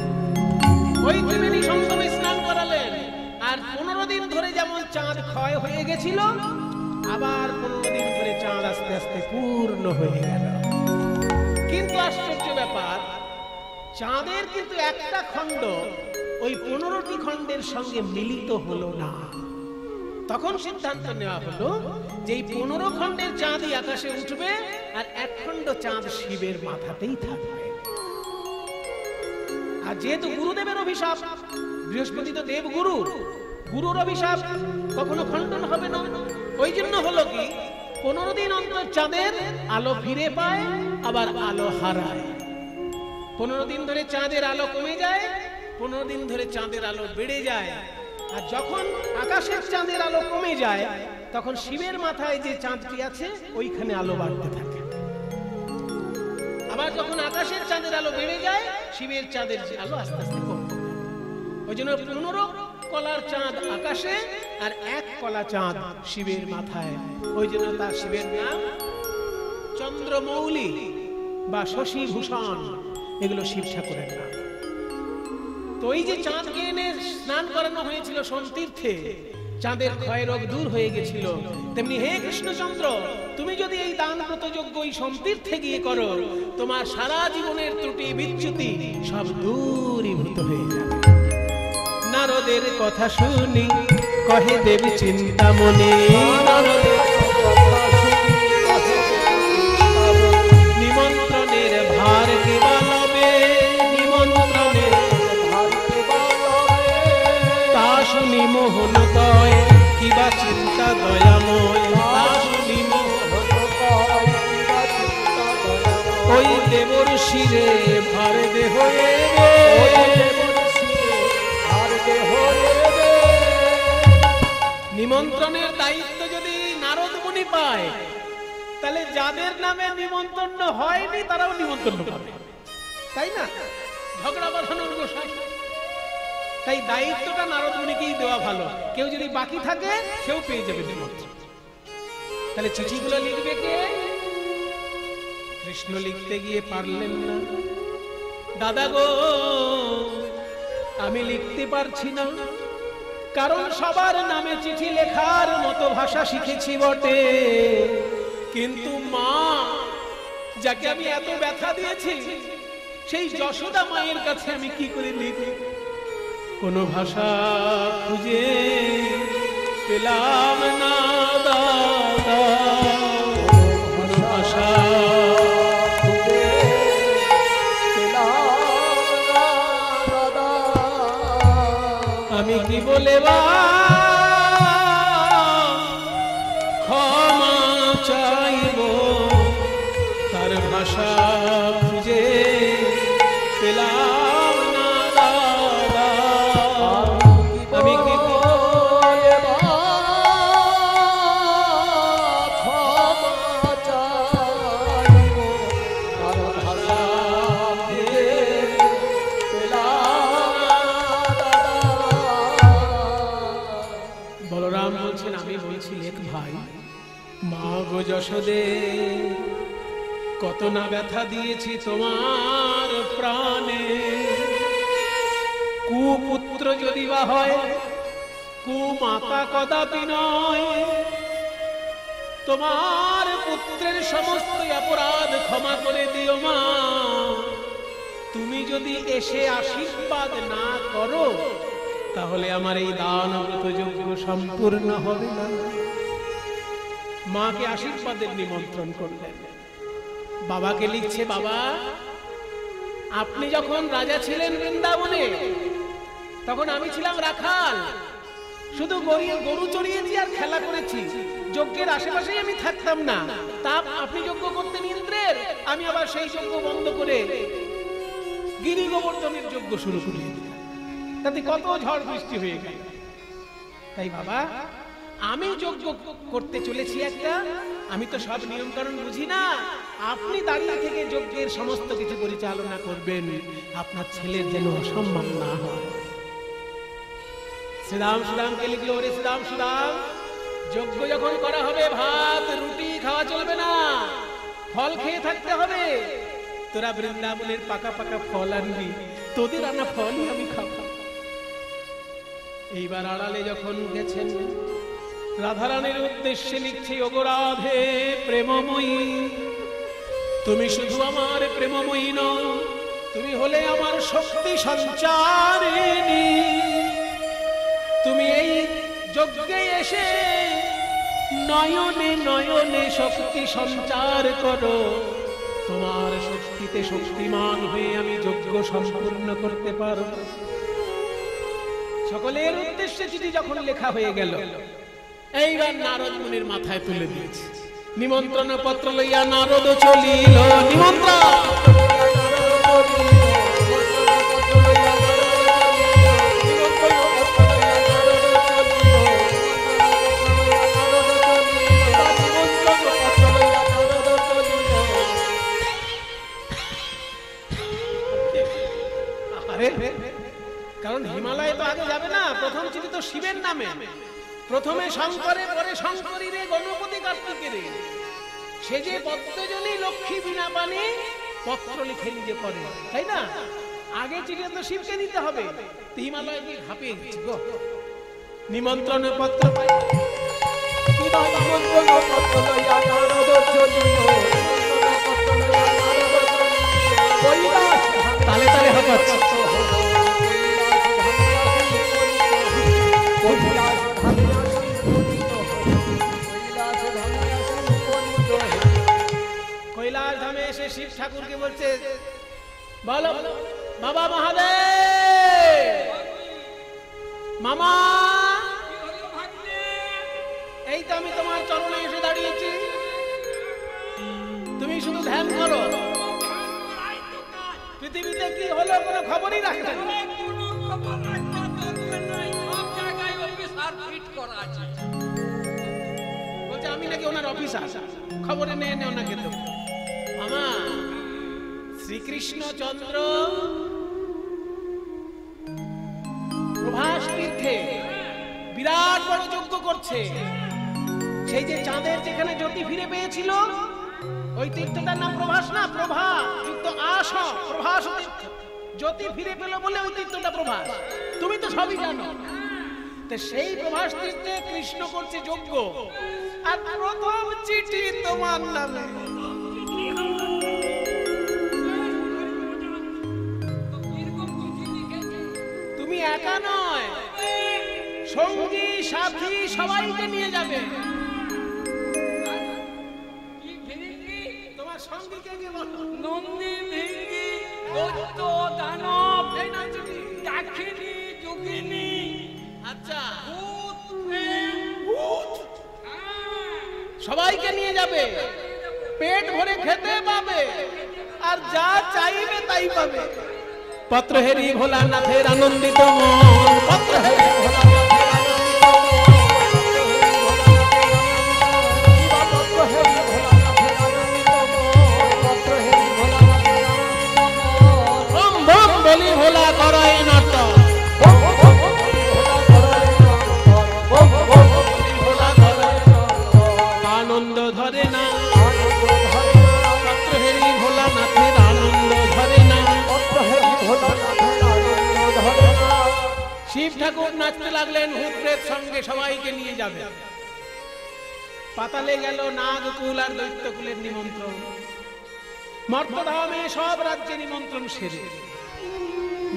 ওই ত্রিবেণী সঙ্গমে স্নান করালেন। আর 15 দিন ধরে যেমন চাঁদ ক্ষয় হয়ে গেছিল, আবার 15 দিন ধরে চাঁদ আস্তে আস্তে পূর্ণ হয়ে গেল। কিন্তু আশ্চর্য ব্যাপার, চাঁদের কিন্তু একটা খণ্ড ওই 15টি খণ্ডের সঙ্গে মিলিত হলো না। তখন সিদ্ধান্ত নেওয়া হলো যে এই 15 খণ্ডের চাঁদই আকাশে উঠবে, আর এক খণ্ড চাঁদ শিবের মাথাতেই থাকবে। আর যেহেতু গুরুদেবের অভিশাপ, বৃহস্পতি তো দেবগুরু, গুরুর অভিশাপ কখনো খণ্ডন হবে না। ওই জন্য হলো কি 15 দিন অন্তর চাঁদের আলো ফিরে পায়, আবার আলো হারায়। 15 দিন ধরে চাঁদের আলো কমে যায়, 15 দিন ধরে চাঁদের আলো বেড়ে যায়। আর যখন আকাশের চাঁদের আলো কমে যায়, তখন শিবের মাথায় যে চাঁদটি আছে ওইখানে আলো বাড়তে থাকে। আবার যখন আকাশের চাঁদের আলো বেড়ে যায়, শিবের চাঁদের আলো আস্তে আস্তে কমতে থাকে। ওই জন্য 15 কলার চাঁদ আকাশে আর 1 কলা চাঁদ শিবের মাথায়। ওই জন্য তার শিবের নাম চন্দ্রমৌলি বা শশী ভূষণ, এগুলো শিব ঠাকুরের নাম। তো এই যে চাঁদকে এনে স্নান করানো হয়েছিল সোমতীর্থে, চাঁদের ক্ষয় রোগ দূর হয়ে গেছিল। তেমনি হে কৃষ্ণচন্দ্র, তুমি যদি এই দানব্রত যজ্ঞ এই সোমতীর্থে গিয়ে করো, তোমার সারা জীবনের ত্রুটি বিচ্যুতি সব দূরীভূত হয়ে যাবে। নারদের কথা শুনি কহে দেবী চিন্তা মনে, নিমন্ত্রণের ভার কে বালবে, নিমন্ত্রণের ভার কে বালবে, তা শুনি মোহন কয় কিবা চিন্তা দয়াময়, তা শুনি মোহন কয় কিবা চিন্তা দয়াময়, ওই দেবর শিরে ভার দেহ রে, ওই দেবর শিরে ভার দেহ রে। নিমন্ত্রণের দায়িত্ব যদি নারদ মুনি পায়, তাহলে যাদের নামে নিমন্ত্রণ হয়নি তারাও নিমন্ত্রণ পাবে, তাই না? ঝগড়া বাঁধানোর গোসাই। তাই দায়িত্বটা নারদ মুনিকেই দেওয়া ভালো। কেউ যদি বাকি থাকে সেও পেয়ে যাবে নিমন্ত্রণ। তাহলে চিঠিগুলো লিখবে কে? কৃষ্ণ লিখতে গিয়ে পারলেন না, দাদা গো আমি লিখতে পারছি না, কারণ সবার নামে চিঠি লেখার মতো ভাষা শিখেছি বটে, কিন্তু মা যাকে আমি এত ব্যথা দিয়েছি, সেই যশোদা মায়ের কাছে আমি কি করে লিখব? কোন ভাষা খুঁজে পেলাম না দাদা, কোন ভাষা খুঁজে পেলাম না দাদা, আমি কি বলে ক্ষমা চাইব, তার ভাষা খুঁজে পেলাম না দাদা, আমি কি বলে ক্ষমা চাইব, তার ভাষা খুঁজে পেলাম না দাদা। বলরাম বলছেন, আমি বলছি লেখ ভাই, মা গো যশোদে কত না ব্যথা দিয়েছি তোমার প্রাণে, কুপুত্র যদি বা হয় কুমাতা কদাপি নয়, তোমার পুত্রের সমস্ত অপরাধ ক্ষমা করে দিও মা। তুমি যদি এসে আশীর্বাদ না করো, তাহলে আমার এই দানব্রত যজ্ঞ সম্পূর্ণ হবে না। মাকে আশীর্বাদের নিমন্ত্রণ করলেন। বাবাকে লিখছে, বাবা আপনি যখন রাজা ছিলেন বৃন্দাবনে, তখন আমি ছিলাম রাখাল, শুধু গরু চড়িয়েছি আর খেলা করেছি, যজ্ঞের আশেপাশেই আমি থাকতাম না। তা আপনি যজ্ঞ করতেন ইন্দ্রের, আমি আবার সেই যজ্ঞ বন্ধ করে গিরি গোবর্ধনের যজ্ঞ শুরু করি, তাতে কত ঝড় বৃষ্টি হয়ে গেল। তাই বাবা আমি যজ্ঞ করতে চলেছি একটা, আমি তো সব নিয়ম কানুন বুঝি না, আপনি দাঁড়িয়ে থেকে যজ্ঞের সমস্ত কিছু পরিচালনা করবেন, আপনার ছেলের যেন অসম্মান না হয়। শ্রীরাম সুদামকে লিখলো, ওরে শ্রীরাম সুদাম, যজ্ঞ যখন করা হবে ভাত রুটি খাওয়া চলবে না, ফল খেয়ে থাকতে হবে। তোরা বৃন্দাবনের পাকা পাকা ফল আনবি, তোদের আনা ফলই আমি খাবো। এইবার আড়ালে যখন গেছেন, রাধারানীর উদ্দেশ্যে লিখছি, ওগো রাধে প্রেমময়ী, তুমি শুধু আমার প্রেমময়ী নও, তুমি হলে আমার শক্তি সঞ্চারিণী। তুমি এই যজ্ঞে এসে নয়নে নয়নে শক্তি সঞ্চার করো, তোমার শক্তি ভক্তিতে শক্তিমান হয়ে আমি যজ্ঞ সম্পূর্ণ করতে পারব। সকলের উদ্দেশ্যে চিঠি যখন লেখা হয়ে গেল, এইবার নারদ মুনির মাথায় তুলে দিয়েছে। নিমন্ত্রণ পত্র লইয়া নারদ চলিল। নিমন্ত্রণ কারণ হিমালয়ে তো আগে যাবে না, প্রথম চিঠি তো শিবের নামে। প্রথমে শঙ্করে, পরে শঙ্করী রে, গণপতি কার্তিকে রে। সে যে পদ্মজনী লক্ষ্মী বিনা পানি পত্র লিখে নিজে করে, তাই না? আগে চিঠি তো শিবকে দিতে হবে। হিমালয়ে গিয়ে ঘাপিয়ে গেছে গো। নিমন্ত্রণ পত্র তালে তালে হচ্ছে। কৈলাস ধামে এসে শিব ঠাকুরকে বলছে, বলো বাবা মহাদেব, মামা, এই তো আমি তোমার চরণে এসে দাঁড়িয়েছি, তুমি শুধু ধ্যান করো। পৃথিবীতে কি হলো কোনো খবরই রাখবে না। বলছে আমি নাকি ওনার অফিসার, খবরে নিয়ে নে ওনাকে। তো মামা, শ্রীকৃষ্ণচন্দ্র প্রভাস তীর্থে বিরাট বড় যজ্ঞ করছে। সেই যে চাঁদের যেখানে জ্যোতি ফিরে পেয়েছিল, ওই তীর্থটার নাম প্রভাস না, প্রভা যুক্ত আস, প্রভাস তীর্থ। জ্যোতি ফিরে পেল বলে ওই তীর্থটা প্রভাস। তুমি তো সবই জানো। তো সেই প্রভাস তীর্থে কৃষ্ণ করছে যজ্ঞ, আর প্রথম চিঠি তোমার নামে। তুমি একা নয়, সঙ্গী সাথী সবাইকে নিয়ে যাবে। তোমার সঙ্গীকে কি বলো? নন্দী, ভিঙ্গি, দৈত্য, দানব, এই না চিঠি, দাক্ষিণী, যোগিনী, আচ্ছা, ভূত, ভূত, সবাইকে নিয়ে যাবে। পেট ভরে খেতে পাবে, আর যা চাইবে তাই পাবে। পত্র হেরি ভোলানাথের আনন্দিত মন, পত্র হেরি বলি ভোলা করাই নাট, আনন্দ ধরে না। পত্র হেরি ভোলানাথের আনন্দ ধরে না। শিব ঠাকুর নাচতে লাগলেন, ভূতপ্রেত সঙ্গে সবাইকে নিয়ে যাবে। পাতালে গেল নাগকুল আর দৈত্যকুলের নিমন্ত্রণ। মর্তধামে সব রাজ্যে নিমন্ত্রণ সেরে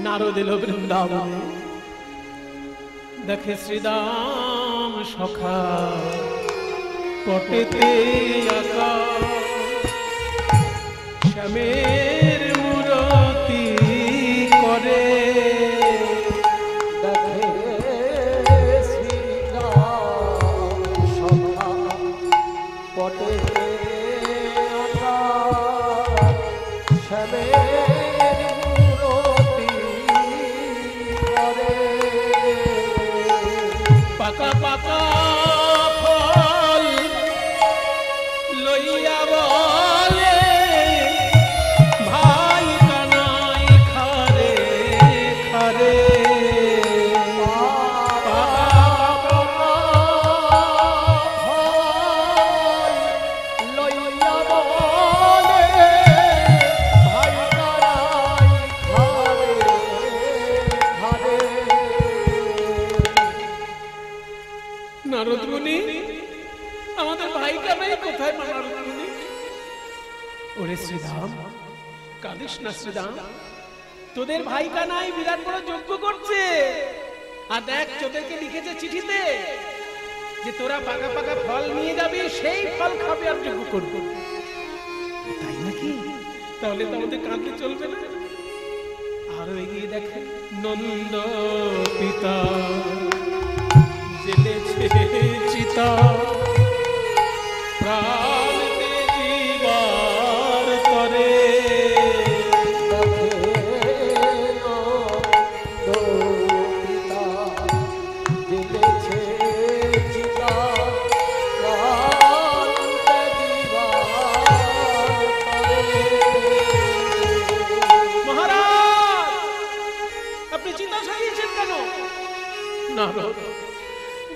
নারদ এলো বৃন্দাবনে। দেখে শ্রীদাম সখা পটেতে আঁকা, শ্যামের মূরতি করে। দেখে শ্রীদাম সখা পটেতে আঁকা, শ্যামের মূরতি করে। পাকা পাকা ফল লইয়া বলে, ভাই কানাই খারে খারে। নারদ মুনি, আমাদের ভাই কানাই কোথায়? নারদ মুনি, ওরে শ্রীধাম, কাঁদিস না শ্রীধাম, তোদের ভাই কানাই বিরাট বড় যজ্ঞ করছে। আর দেখ, তোদেরকে লিখেছে চিঠিতে যে তোরা পাকা পাকা ফল নিয়ে যাবি, সেই ফল খাবে আর যজ্ঞ করবে। তাই নাকি? তাহলে তো আমাদের কাঁদতে চলবে না। আরো এগিয়ে দেখে নন্দ পিতা জেলেছে চিতা প্রাণ জীবার তরে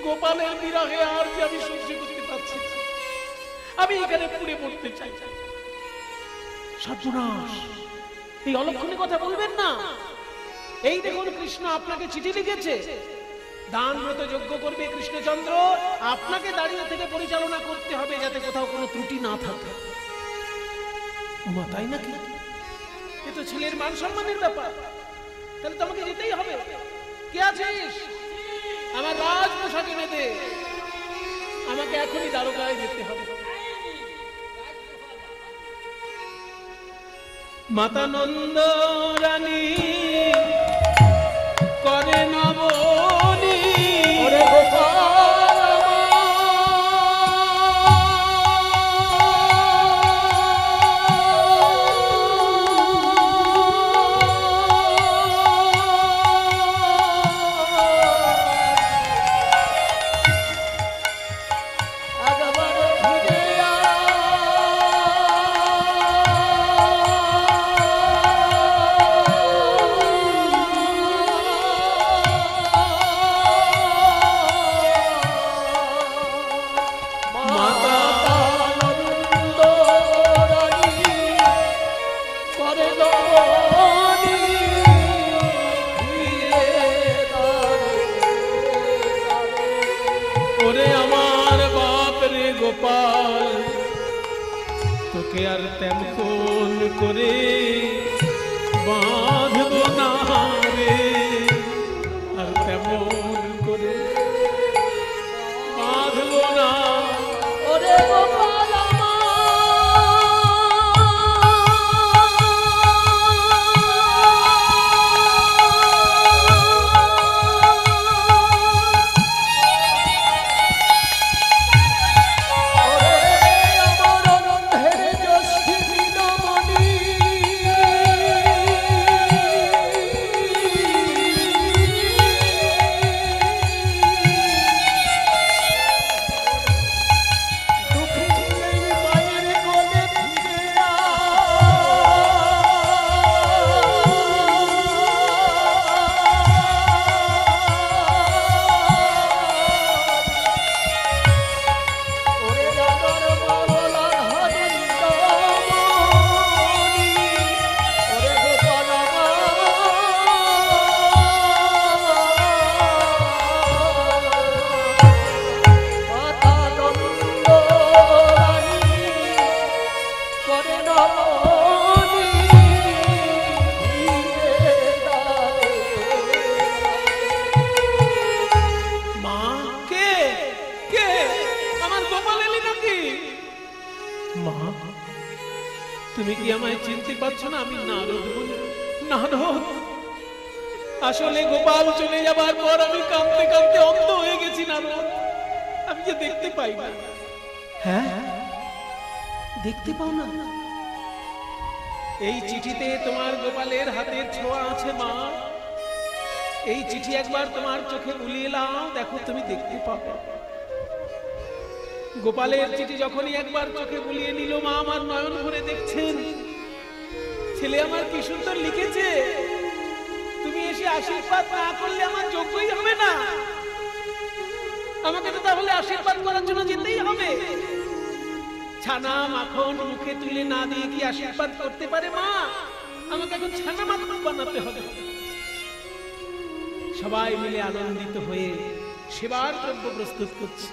গোপালের বিরহে আর যে আমি সহ্য করতে পারছি না, আমি এখানে পুড়ে মরতে চাই। সর্বনাশ, এই অলক্ষণে কথা বলবেন না। এই দেখুন কৃষ্ণ আপনাকে চিঠি লিখেছে, দান ব্রত যজ্ঞ করবে কৃষ্ণচন্দ্র, আপনাকে দাঁড়িয়ে থেকে পরিচালনা করতে হবে যাতে কোথাও কোনো ত্রুটি না থাকে। মা তাই নাকি? এ তো ছেলের মান সম্মানের ব্যাপার, তাহলে তো আমাকে যেতেই হবে। কে আছিস? আমার রাজ পোশাক এনে দে, আমাকে এখনই দ্বারকায় যেতে হবে। মাতা নন্দ রানী করে নবনী ওরে তোকে আর তেমন করে বাঁধব না রে, আর তেমন করে বাঁধব না ওরে গোপাল। তুমি কি আমায় চিনতে পারছো না? আমি নারদ। নারদ, আসলে গোপাল চলে যাবার পর আমি কাঁদতে কাঁদতে অন্ধ হয়ে গেছি নারদ। আমি যে দেখতে পাই না। হ্যাঁ, দেখতে পাও না? এই চিঠিতে তোমার গোপালের হাতের ছোঁয়া আছে মা। এই চিঠি একবার তোমার চোখে বুলিয়ে নাও, দেখো তুমি দেখতে পাবে। গোপালের চিঠি যখনই একবার চোখে বুলিয়ে নিল মা, আমার নয়ন ভরে দেখছেন ছেলে আমার কি সুন্দর লিখেছে। তুমি এসে আশীর্বাদ না করলে আমার যোগ্যই হবে না। আমাকে তো তাহলে আশীর্বাদ করার জন্য যেতেই হবে। ছানা মাখন মুখে তুলে না দিয়ে কি আশীর্বাদ করতে পারে মা? আমাকে এখন ছানা মাখন বানাতে হবে। সবাই মিলে আনন্দিত হয়ে সেবার দ্রব্য প্রস্তুত করছে।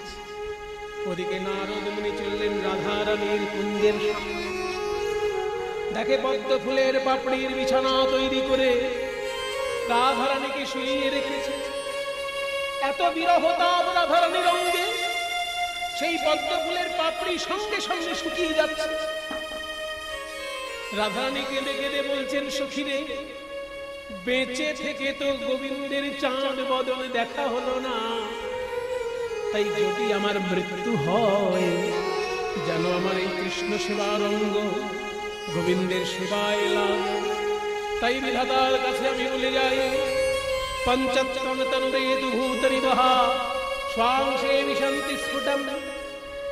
ওদিকে নারদ মুনি চললেন রাধা রানীর কুঞ্জের সামনে। দেখে পদ্ম ফুলের পাপড়ির বিছানা তৈরি করে রাধা রানীকে শুইয়ে রেখেছে। এত বিরহ তাপ রাধা রানীর অঙ্গে, সেই পদ্ম ফুলের পাপড়ি সঙ্গে সঙ্গে শুকিয়ে যাচ্ছে। রাধারানী কেঁদে কেঁদে বলছেন, সখীরে বেঁচে থেকে তো গোবিন্দের চাঁদ বদন দেখা হলো না, তাই যদি আমার মৃত্যু হয় যেন আমার এই কৃষ্ণ সেবার অঙ্গ গোবিন্দের সেবায় এলাম। তাই বিধাতার কাছে আমি বলে যাই, পঞ্চত্রং তনুরে দুভূতরিবহ স্বাংশে বিশন্তি স্ফুটম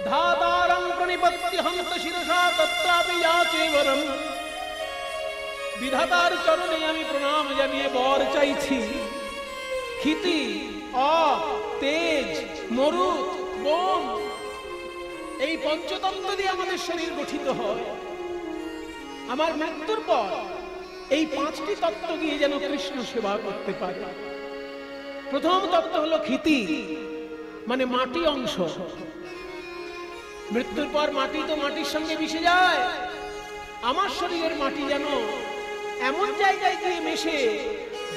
ধাতারং প্রণিপত্য হন্ত শিরসা তত্রাপি যাচে বরম। বিধাতার চরণে আমি প্রণাম জানিয়ে বর চাইছি। ক্ষিতি, অপ, তেজ, মরুত, বন, এই পঞ্চতত্ত্ব দিয়ে আমাদের শরীর গঠিত হয়। আমার মৃত্যুর পর এই পাঁচটি তত্ত্ব দিয়ে যেন কৃষ্ণ সেবা করতে পারে। প্রথম তত্ত্ব হলো ক্ষিতি, মানে মাটি অংশ। মৃত্যুর পর মাটি তো মাটির সঙ্গে মিশে যায়। আমার শরীরের মাটি যেন এমন জায়গায় গিয়ে মেশে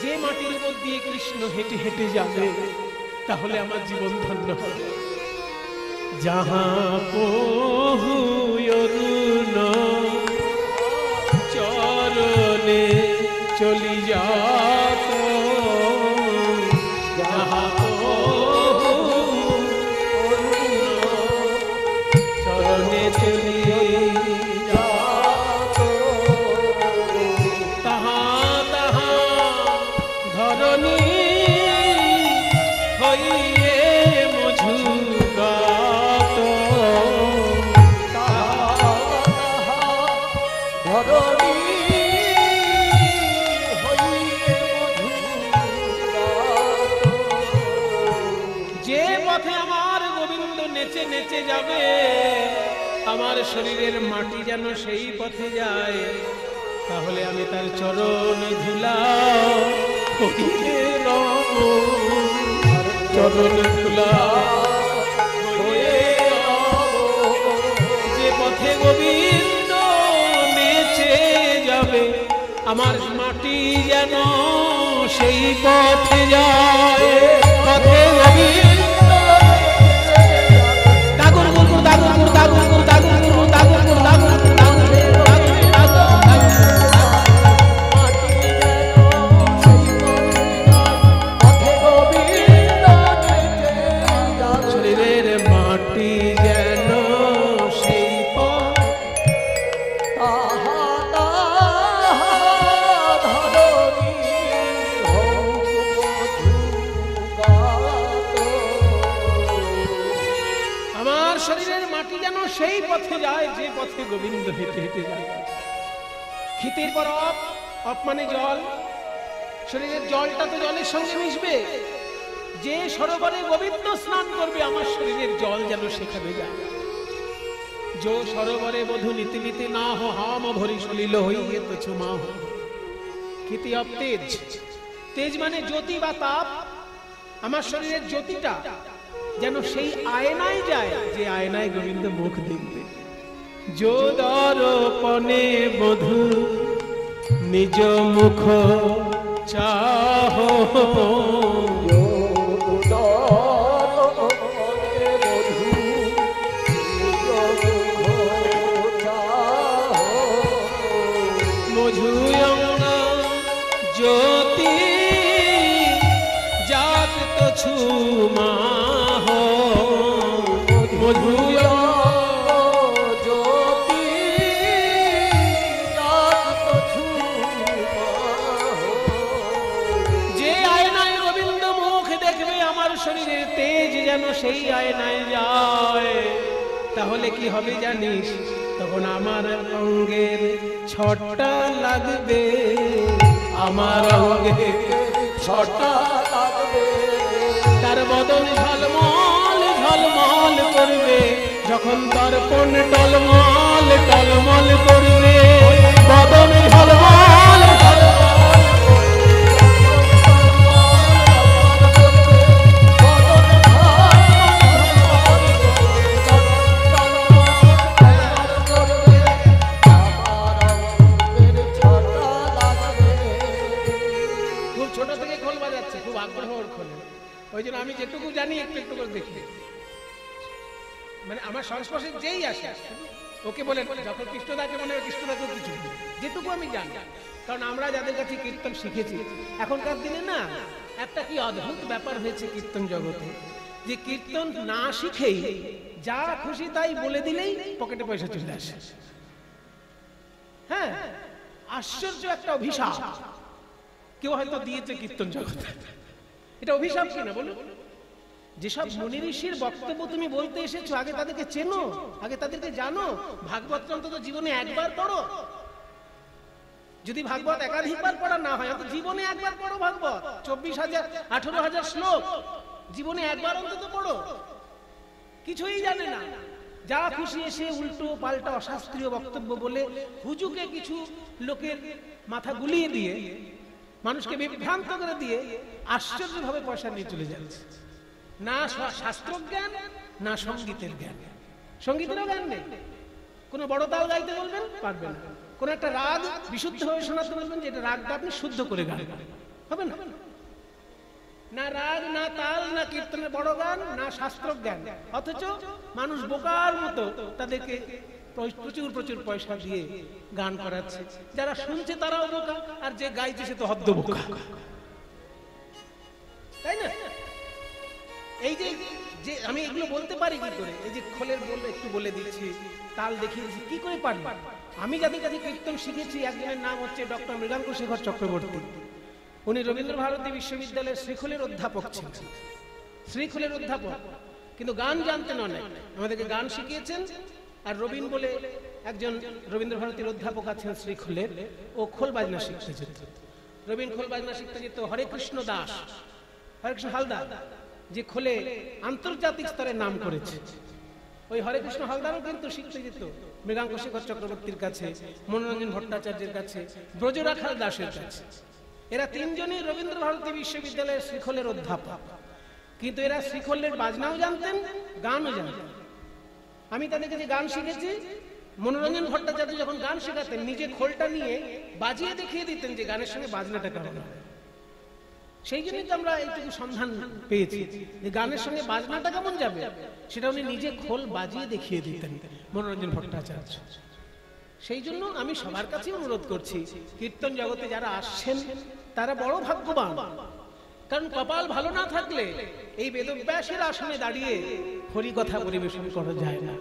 যে মাটির উপর দিয়ে কৃষ্ণ হেঁটে হেঁটে যাবে, তাহলে আমার জীবন ধন্য হবে। যাহা পহু অরুণ চরণে চলি যাত, যাহা পহু অরুণ চরণে চলি যাত, তাহা তাহা ধরণী হইয়ে মঝুগাত, তাহা ধরণী হইয়ে মধুগাত। যে পথে আমার গোবিন্দ নেচে নেচে যাবে, আমার শরীরের মাটি যেন সেই পথে যায়, তাহলে আমি তার চরণ ধুলা হইয়ে রব, চরণ ধুলা হয়ে রব। যে পথে গোবিন্দ নেচে যাবে, আমার মাটি যেন সেই পথে যায়, পথে গোবিন্দ। দাগুর গুরু দাগুর গুরু দাগুর গুরু দাগুর গুরু দাগুর গুরু দাগুর গুরু দাগুর গুরু শরীরের মাটি যেন সেই পথ, তাহা ধরণী হোক মধুগাত। আমার শরীরের মাটি যেন সেই পথে যায় যে পথে গোবিন্দ হেঁটে হেঁটে যায়। ক্ষিতির পর অপ, অপ মানে জল। শরীরের জলটা তো জলের সঙ্গে মিশবে। যে সরোবরে গোবিন্দ স্নান করবে, আমার শরীরের জল যেন সেখানে যায়। जो সরোবরে বধূ নীতি নীতি না হো হাম ভরি সলিল হইয়ে তো ছুমা হো। ক্ষিতি অপ তেজ, তেজ মানে জ্যোতি বা তাপ। আমার শরীরের জ্যোতিটা যেন সেই আয়নায় যায় যে আয়নায় গোবিন্দ মুখ দেখবে। जो দর্পণে বধূ নিজ মুখ চাহো, ज्योति जात तो छुमा हो, मधुय ज्योति जात तो छुमा हो। जे आयनाय गोविंद मुख देखबे, আমার শরীরের তেজ যেন সেই আয়নায় যায়, তাহলে কি হবে জানিস? তখন আমার অঙ্গের ছটা লাগবে, আমার অঙ্গে ছটা লাগবে। তার বদন ঝলমল ঝলমল করবে, যখন দর্পণ টলমল টলমল করবে, বদন ঝলমল ওই জন্য আমি যেটুকু জানি একটু একটু করে দেখি, মানে আমার সংস্পর্শে যেই আসে ওকে বলে যখন কৃষ্ণদাকে মনে হয় কৃষ্ণদাকেও কিছু বলে। যেটুকু আমি জানি, কারণ আমরা যাদের কাছে কীর্তন শিখেছি, এখনকার দিনে না একটা কি অদ্ভুত ব্যাপার হয়েছে কীর্তন জগতে, যে কীর্তন না শিখেই যা খুশি তাই বলে দিলেই পকেটে পয়সা চলে আসে। হ্যাঁ, আশ্চর্য একটা অভিশাপ কেউ হয়তো দিয়েছে কীর্তন জগতে। এটা অভিশাপ কিনা বলুন? যেসব মুনি ঋষির বক্তব্য তুমি বলতে এসেছো, আগে তাদেরকে চেনো, আগে তাদেরকে জানো। ভাগবত অন্তত জীবনে একবার পড়ো। যদি ভাগবত একাধিকবার পড়া না হয়, অন্তত জীবনে একবার পড়ো ভাগবত। 24,000 18,000 শ্লোক জীবনে একবার অন্তত পড়ো। কিছুই জানে না, যা খুশি এসে উল্টো পাল্টা অশাস্ত্রীয় বক্তব্য বলে হুজুকে কিছু লোকের মাথা গুলিয়ে দিয়ে, মানুষকে বিভ্রান্ত করে দিয়ে আশ্চর্যভাবে পয়সা নিয়ে চলে যাচ্ছে। না শাস্ত্রজ্ঞান, না সঙ্গীতের জ্ঞান। সঙ্গীতেরও জ্ঞান নেই। কোন বড় তাল গাইতে বলবেন, পারবেন না। কোন একটা রাগ বিশুদ্ধভাবে শোনাতে বলবেন যে এটা রাগটা আপনি শুদ্ধ করে গান, হবে না। না রাগ, না তাল, না কীর্তনের বড় গান, না শাস্ত্রজ্ঞান। অথচ মানুষ বোকার মতো তাদেরকে প্রচুর প্রচুর পয়সা দিয়ে গান করাচ্ছে। যারা শুনছে তারাও বোকা, আর যে গাইছে সে তো হদ্দ বোকা, তাই না? এই যে যে আমি এগুলো বলতে পারি কি করে, এই যে খোলের বলবো একটু বলে দিচ্ছি, তাল দেখিয়ে দিচ্ছি, কি করে পারি? আমি যাদের কাছে কীর্তন শিখেছি, একজনের নাম হচ্ছে ডক্টর মৃগাঙ্ক শেখর চক্রবর্তী। উনি রবীন্দ্র ভারতী বিশ্ববিদ্যালয়ের শ্রীখোলের অধ্যাপক ছিলেন, শ্রীখোলের অধ্যাপক, কিন্তু গান জানতেন অনেক, আমাদেরকে গান শিখিয়েছেন। আর রবীন বলে একজন রবীন্দ্র ভারতীর অধ্যাপক আছেন শ্রীখোলের, ও খোল বাজনা শিখতে যেত। রবীন খোল বাজনা শিখতে যেত। হরে কৃষ্ণ দাস, হরে কৃষ্ণ হালদার, যে খোলে আন্তর্জাতিক স্তরে নাম করেছে, ওই হরে কৃষ্ণ হালদারও কিন্তু শিখতে যেত মৃগাঙ্ক শেখর চক্রবর্তীর কাছে, মনোরঞ্জন ভট্টাচার্যের কাছে, ব্রজরাখাল দাসের কাছে। এরা তিনজনই রবীন্দ্র ভারতী বিশ্ববিদ্যালয়ের শ্রীখোলের অধ্যাপক, কিন্তু এরা শ্রীখোলের বাজনাও জানতেন, গানও জানতেন। আমি তাদের কাছে গান শিখেছি। মনোরঞ্জন ভট্টাচার্য যখন গান শেখাতেন, নিজে খোলটা নিয়ে বাজিয়ে দেখিয়ে দিতেন যে গানের সঙ্গে বাজনাটা কেমন হয়। সেই জন্যই তো আমরা এইটুকু সন্ধান পেয়েছি যে গানের সঙ্গে বাজনাটা কেমন যাবে, সেটা উনি নিজে খোল বাজিয়ে দেখিয়ে দিতেন মনোরঞ্জন ভট্টাচার্য। সেই জন্য আমি সবার কাছে অনুরোধ করছি, কীর্তন জগতে যারা আসছেন তারা বড় ভাগ্যবান। কারণ কপাল ভালো না থাকলে এই বেদব্যাসের আসনে দাঁড়িয়ে হরি কথা পরিবেশন করা যায় না।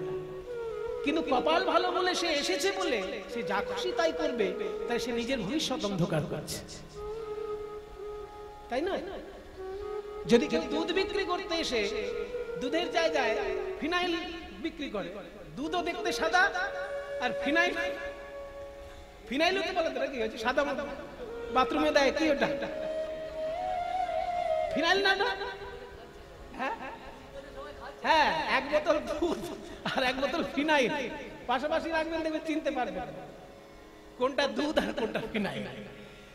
কিন্তু কপাল ভালো বলে সে এসেছে বলে সে যা খুশি তাই করবে, তাই সে নিজের ভবিষ্যৎ অন্ধকার করছে, তাই না? যদি কেউ দুধ বিক্রি করতে এসে দুধের জায়গায় ফিনাইল বিক্রি করে, দুধও দেখতে সাদা আর ফিনাইল হতে বলে কি হচ্ছে, সাদা বাথরুমে দেয় কি ওটা, ফিনাইল না? হ্যাঁ, এক বোতল দুধ আর এক বোতল ফিনাইল পাশাপাশি রাখবেন, দেখবেন চিনতে পারবেন কোনটা দুধ আর কোনটা ফিনাইল।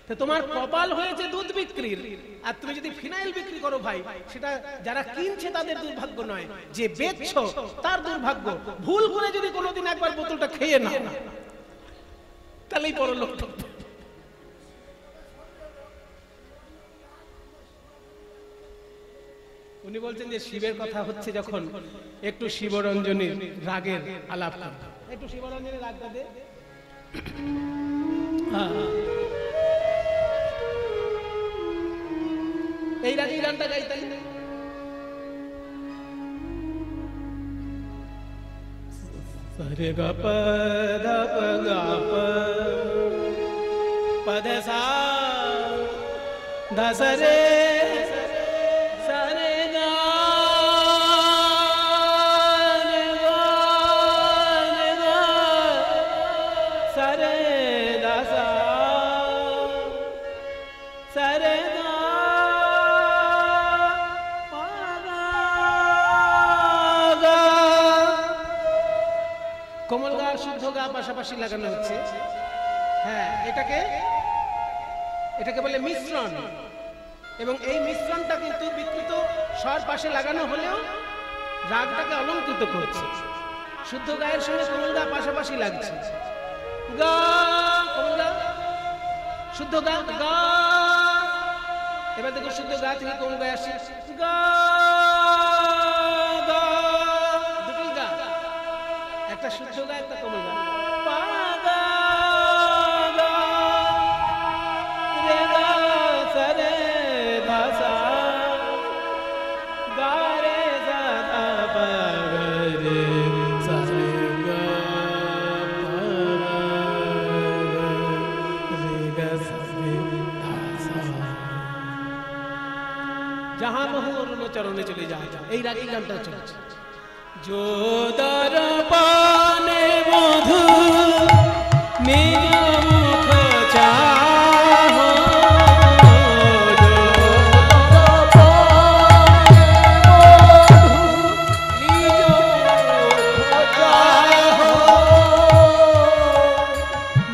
তো তোমার কপাল হয়েছে দুধ বিক্রির, আর তুমি যদি ফিনাইল বিক্রি করো ভাই, সেটা যারা কিনছে তাদের দুর্ভাগ্য নয়, যে বেচছো তার দুর্ভাগ্য। ভুল করে যদি কোনোদিন একবার বোতলটা খেয়ে না, তাহলেই পরলোক। উনি বলছেন যে শিবের কথা হচ্ছে যখন, একটু শিবরঞ্জনীর রাগের আলাপ কর, একটু শিবরঞ্জনীর রাগটা দে। এই রাগে গানটা গাইতেন। সরে গ প দ প গ প প দ সা দ স রে সরে গ রে গ রে গ সরে দ সা সরে গ কোমল গা শুদ্ধ গা পাশাপাশি লাগানো হচ্ছে। হ্যাঁ, এটাকে বলে মিশ্রণ, এবং এই মিশ্রণটা কিন্তু বিকৃত স্বর পাশে লাগানো হলেও রাগটাকে অলঙ্কৃত করছে। শুদ্ধ গায়ের সঙ্গে কোমল গা পাশাপাশি লাগছে। গা কোমল গা, শুদ্ধ গা গা। এবার দেখো শুদ্ধ গা থেকে কোমল গায়ে আসছে গা গা, দুটোই গা। একটা শুদ্ধ গা একটা কোমল গা। পা গা গা রে গা সা রে ধা সা গা রে সা ধা পা গা রে সা রে গা পা রে গা সা রে ধা সা। जहां बहु अरुण चरणे चले जाए এই রাগেই গানটা চলছে। जो दर्पणे मधु निज मुख चाहो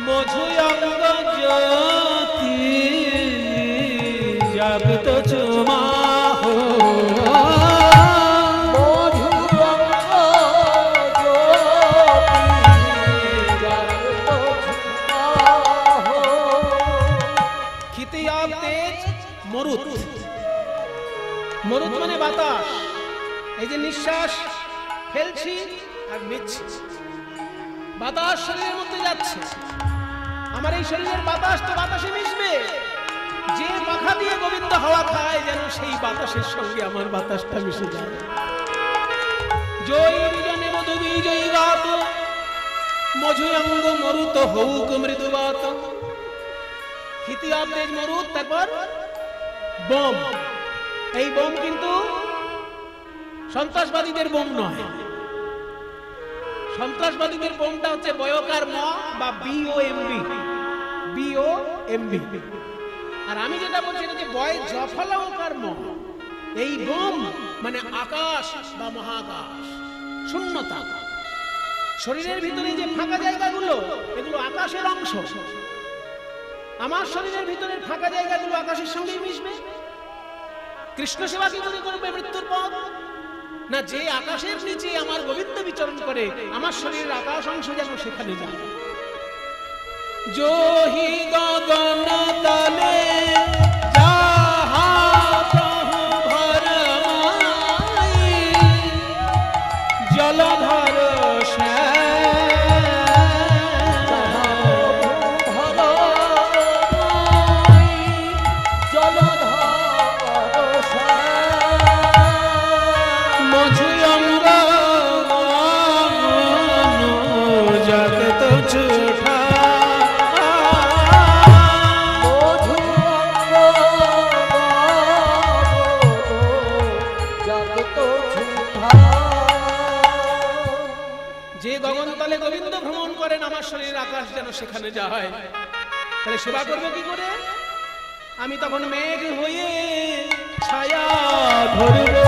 मधु अंग ज्योति जब तो चुमा মরুত মানে বাতাস। এই যে নিঃশ্বাস ফেলছি আর নিচ্ছি, বাতাস শরীরের মধ্যে যাচ্ছে। আমার এই শরীরের বাতাস তো বাতাসে মিশবে। যে পাখা দিয়ে গোবিন্দ হাওয়া খায় যেন সেই বাতাসের সঙ্গে আমার বাতাসটা মিশে যায়। জয় বিজনে মধু বিজয়ী গাত মধু অঙ্গ মরুত হৌক মৃদুবাত। খিতি আবেজ মরুত, তারপর বোম। এই বোম কিন্তু সন্ত্রাসবাদীদের বোম নয়। সন্ত্রাসবাদীদের বোমটা হচ্ছে বয়কার ম বা বিওএমবি, বিওএমবি। আর আমি যেটা বলছি এটা যে বয় জফলাকার ম। এই বোম মানে আকাশ বা মহাকাশ, শূন্যতা। শরীরের ভিতরে যে ফাঁকা জায়গাগুলো এগুলো আকাশের অংশ। আমার শরীরের ভিতরের ফাঁকা জায়গাগুলো আকাশের সঙ্গেই মিশবে। কৃষ্ণ সেবা কি করে করবে মৃত্যুর পর? না, যে আকাশের নিচে আমার গোবিন্দ বিচরণ করে আমার শরীরের আকাশ অংশ যেন সেখানে যায়। जोहि गगन तले जहाँ प्रभु भरमाई जलधर শরীরের আকাশ যেন সেখানে যায়। তাহলে সেবা করবো কি করে? আমি তখন মেঘ হয়ে ছায়া ধরবো।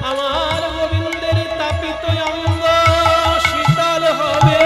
আমার গোবিন্দের তাপিত অঙ্গ শীতল হবে।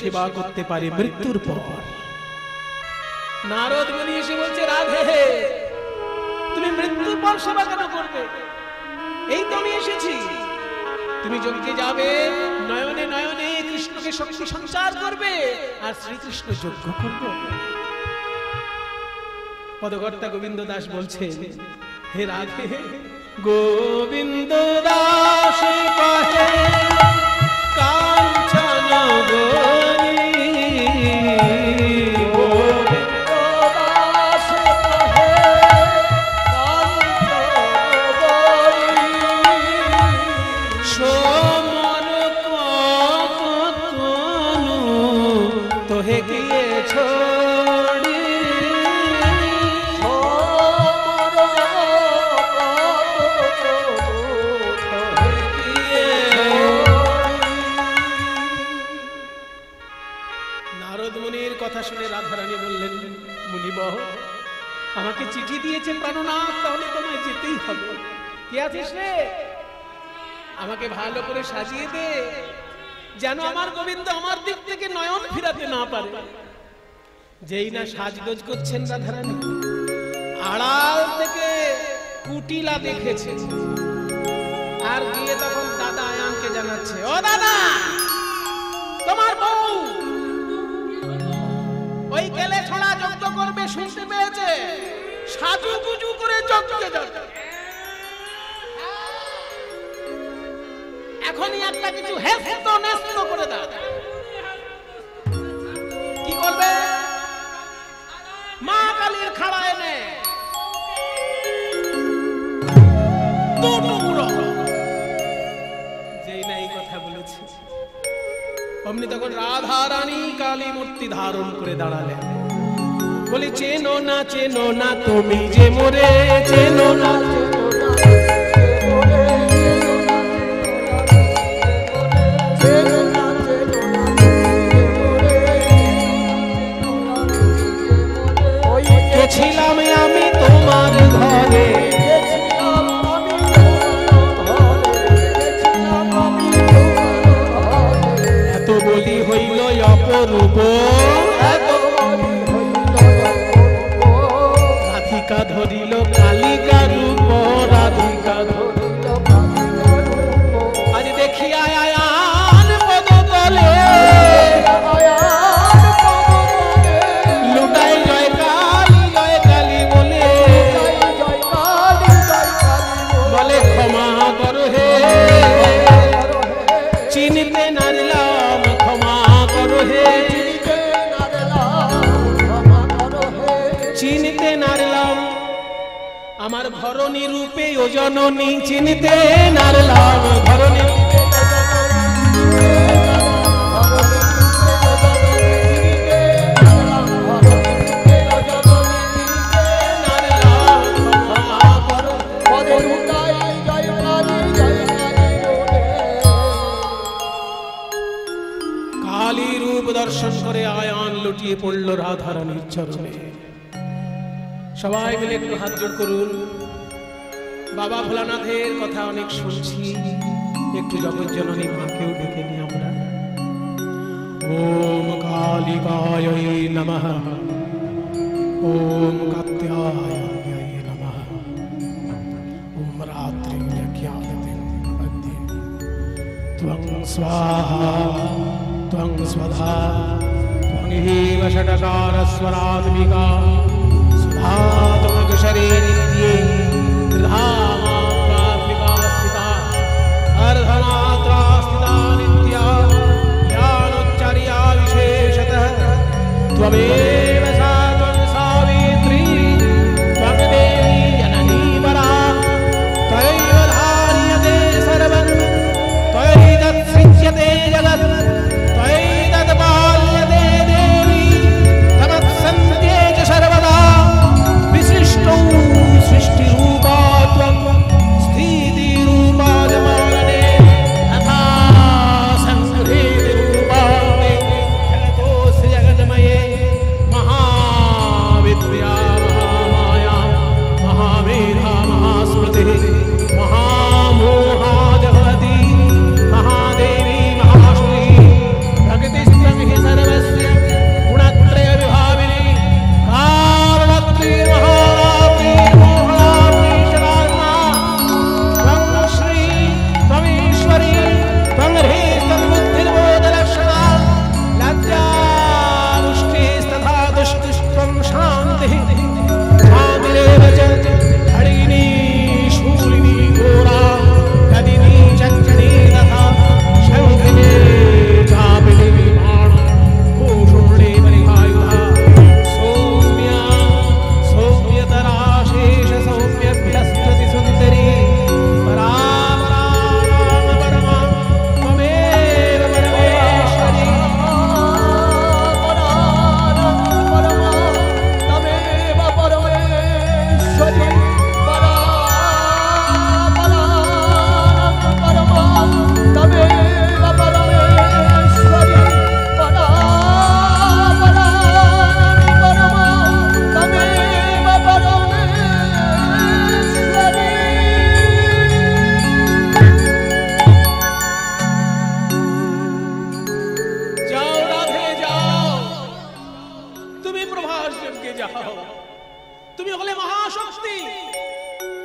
সেবা করতে পারে মৃত্যুর পর। নারদ মুনি এসে বলছে, রাধে তুমি মৃত্যুর পর সেবা কেন করবে? এই তো আমি এসেছি, তুমি যজ্ঞে যাবে, নয়নে নয়নে কৃষ্ণকে শক্তি সঞ্চার করবে আর শ্রীকৃষ্ণ যজ্ঞ করবে। পদকর্তা গোবিন্দ দাস বলছেন, হে রাধে গোবিন্দ দাস কহে কাঞ্চন গৌরী, গোবিন্দ দাস কহে কাঞ্চন গৌরী, সোমর কপতনু তোহে গিয়ে ছোড়ি, সোমর কপতনু গিয়ে। নারদ মুনির কথা শুনে রাধারানী বললেন, মুনিবর আমাকে চিঠি দিয়েছে প্রাণনাথ, তাহলে তোমায় যেতেই হবে। কে আছিস রে? আমাকে ভালো করে সাজিয়ে দে, যেন আমার গোবিন্দ আমার দিক থেকে নয়ন ফিরাতে না পারে। যেই না সাজগোজ করছেন রাধারানী, আড়াল থেকে কুটিলা দেখেছে, আর গিয়ে তখন দাদা আয়ানকে জানাচ্ছে, ও দাদা তোমার বউ ওই কেলে ছড়া যজ্ঞ করবে শুনতে পেয়েছে, সাজু গুজু করে যজ্ঞে যাবে। এখনই একটা কিছু হেস্ত নেস্ত করে দাও। কি করবে? মা কালীর খাড়া এনে টুকরো। যেই না এই কথা বলেছে, অমনি তখন রাধা রানী কালী মূর্তি ধারণ করে দাঁড়ালেন, বলে চেনো না তুমি যে মোরে, চেনো না ছিলাম আমি তোমার ঘরে, এত বলি হইল অপরূপ, রাধিকা ধরিল কালিকা রূপ, রাধিকা ধরিল আজ দেখি আয়ান পদতলে, লুটাই জয় কালী বলে, বলে ক্ষমা করো হে, চিনিতে নারলাম ক্ষমা করো হে, চিনিতে নারলাম আমার ধরণী রূপে ও জননী, চিনিতে নারলাম ধরণী কালী রূপ দর্শন করে আয়ান লুটিয়ে পড়ল রাধারানীর চরণে। সবাই মিলে একটু হাত জোড় করুন। বাবা ভোলানাথের কথা অনেক শুনছি, একটু জগজ্জননী মাকেও ডেকে নিই আমরা। ওম কালিকায় নমঃ, ওম কাত্যায় নমঃ, ওম রাত্রিজ্ঞাতে ত্বং স্বাহা ত্বং স্বধা ত্বং এব ষটকারস্বরাত্মিকা सुधात्मकशरे नित्ये धामात्मिका स्थिता अर्धनात्रा स्थिता नित्या ज्ञानोच्चर्या विशेषतः त्वमेव सा त्वं सावित्री त्वं देवी जननी परा त्वयैव धार्यते सर्वं त्वयैतत्सृज्यते जगत् त्वयैतत्पाल्यते देवी तमत्सन्ध्ये च सर्वदा विशिष्टौ सृष्टिरूपा त्वं स्थितिरूपा जमानने तथा संस्कृतिरूपा जगतोऽस्य जगन्मये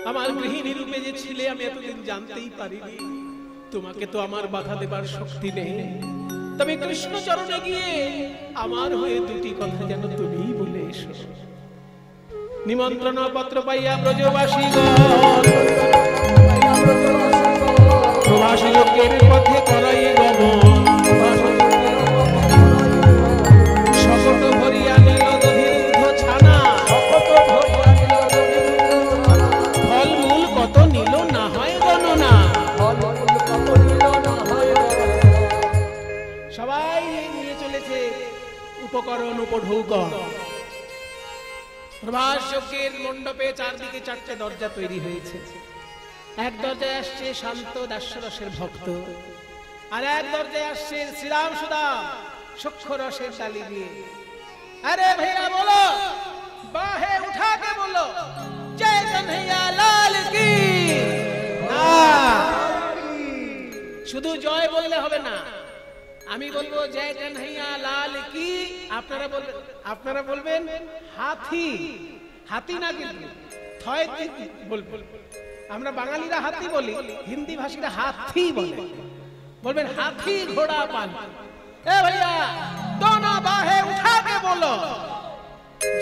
আমার গৃহিণী রূপে যে ছিলে আমি এতদিন জানতেই পারিনি। তোমাকে তো আমার বাধা দেবার শক্তি নেই, তবে কৃষ্ণ চরণে গিয়ে আমার হয়ে দুটি কথা যেন তুমিই বলে এসো। নিমন্ত্রণ পত্র পাইয়া ব্রজবাসীগণ প্রবাসী লোকের পথে করাই গমন, শকট ভরিয়া নিল দধিরুদ্ধ ছানা, ফলমূল কত নিল না হয় গণনা। সবাই নিয়ে চলেছে উপকরণ উপঢৌকন। প্রভাস যজ্ঞের মণ্ডপে চারদিকে চারটে দরজা তৈরি হয়েছে। এক দরজায় আসছে শান্ত দাস্যরসের ভক্ত, আর এক দরজায় আসছে শ্রীরাম সুদাম সূক্ষ্ম রসের ডালি দিয়ে। আরে ভাইয়া বলো, বাহে উঠাকে বলো জয় কन्हैया লাল কি। শুধু জয় বললে হবে না, আমি বলবো জয় कन्हैया লাল কি। আপনারা বলবেন হাতি, হাতি না কিন্তু থয় বলবেন। আমরা বাঙালিরা হাতি বলি, হিন্দি ভাষীরা হাতি বলে। বলবেন হাতি ঘোড়া পাল। এ ভাইয়া दोनों बाहें उठा के बोलो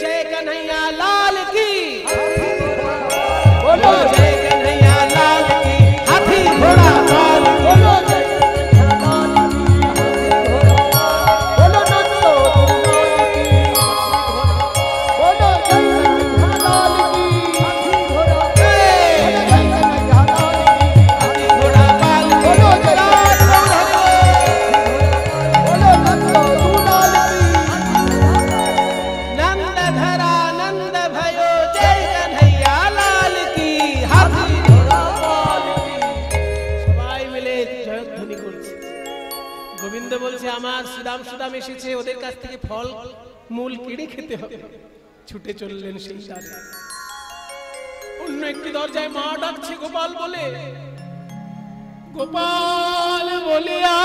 जय कन्हैया लाल की, बोलो जय कन्हैया लाल की। हाथी घोड़ा पाल बोलो जय कन्हैया लाल की, बोलो नंदो लाल की, बोलो जय कन्हैया लाल की। हाथी घोड़ा जय कन्हैया लाल की, हाथी घोड़ा पाल बोलो जय বলছে আমার সুদাম সুদাম এসেছে, ওদের কাছ থেকে ফল মূল কিনে খেতে হবে। ছুটে চললেন সেই দ্বারে। অন্য একটি দরজায় মা ডাকছে গোপাল বলে, গোপাল বলিয়া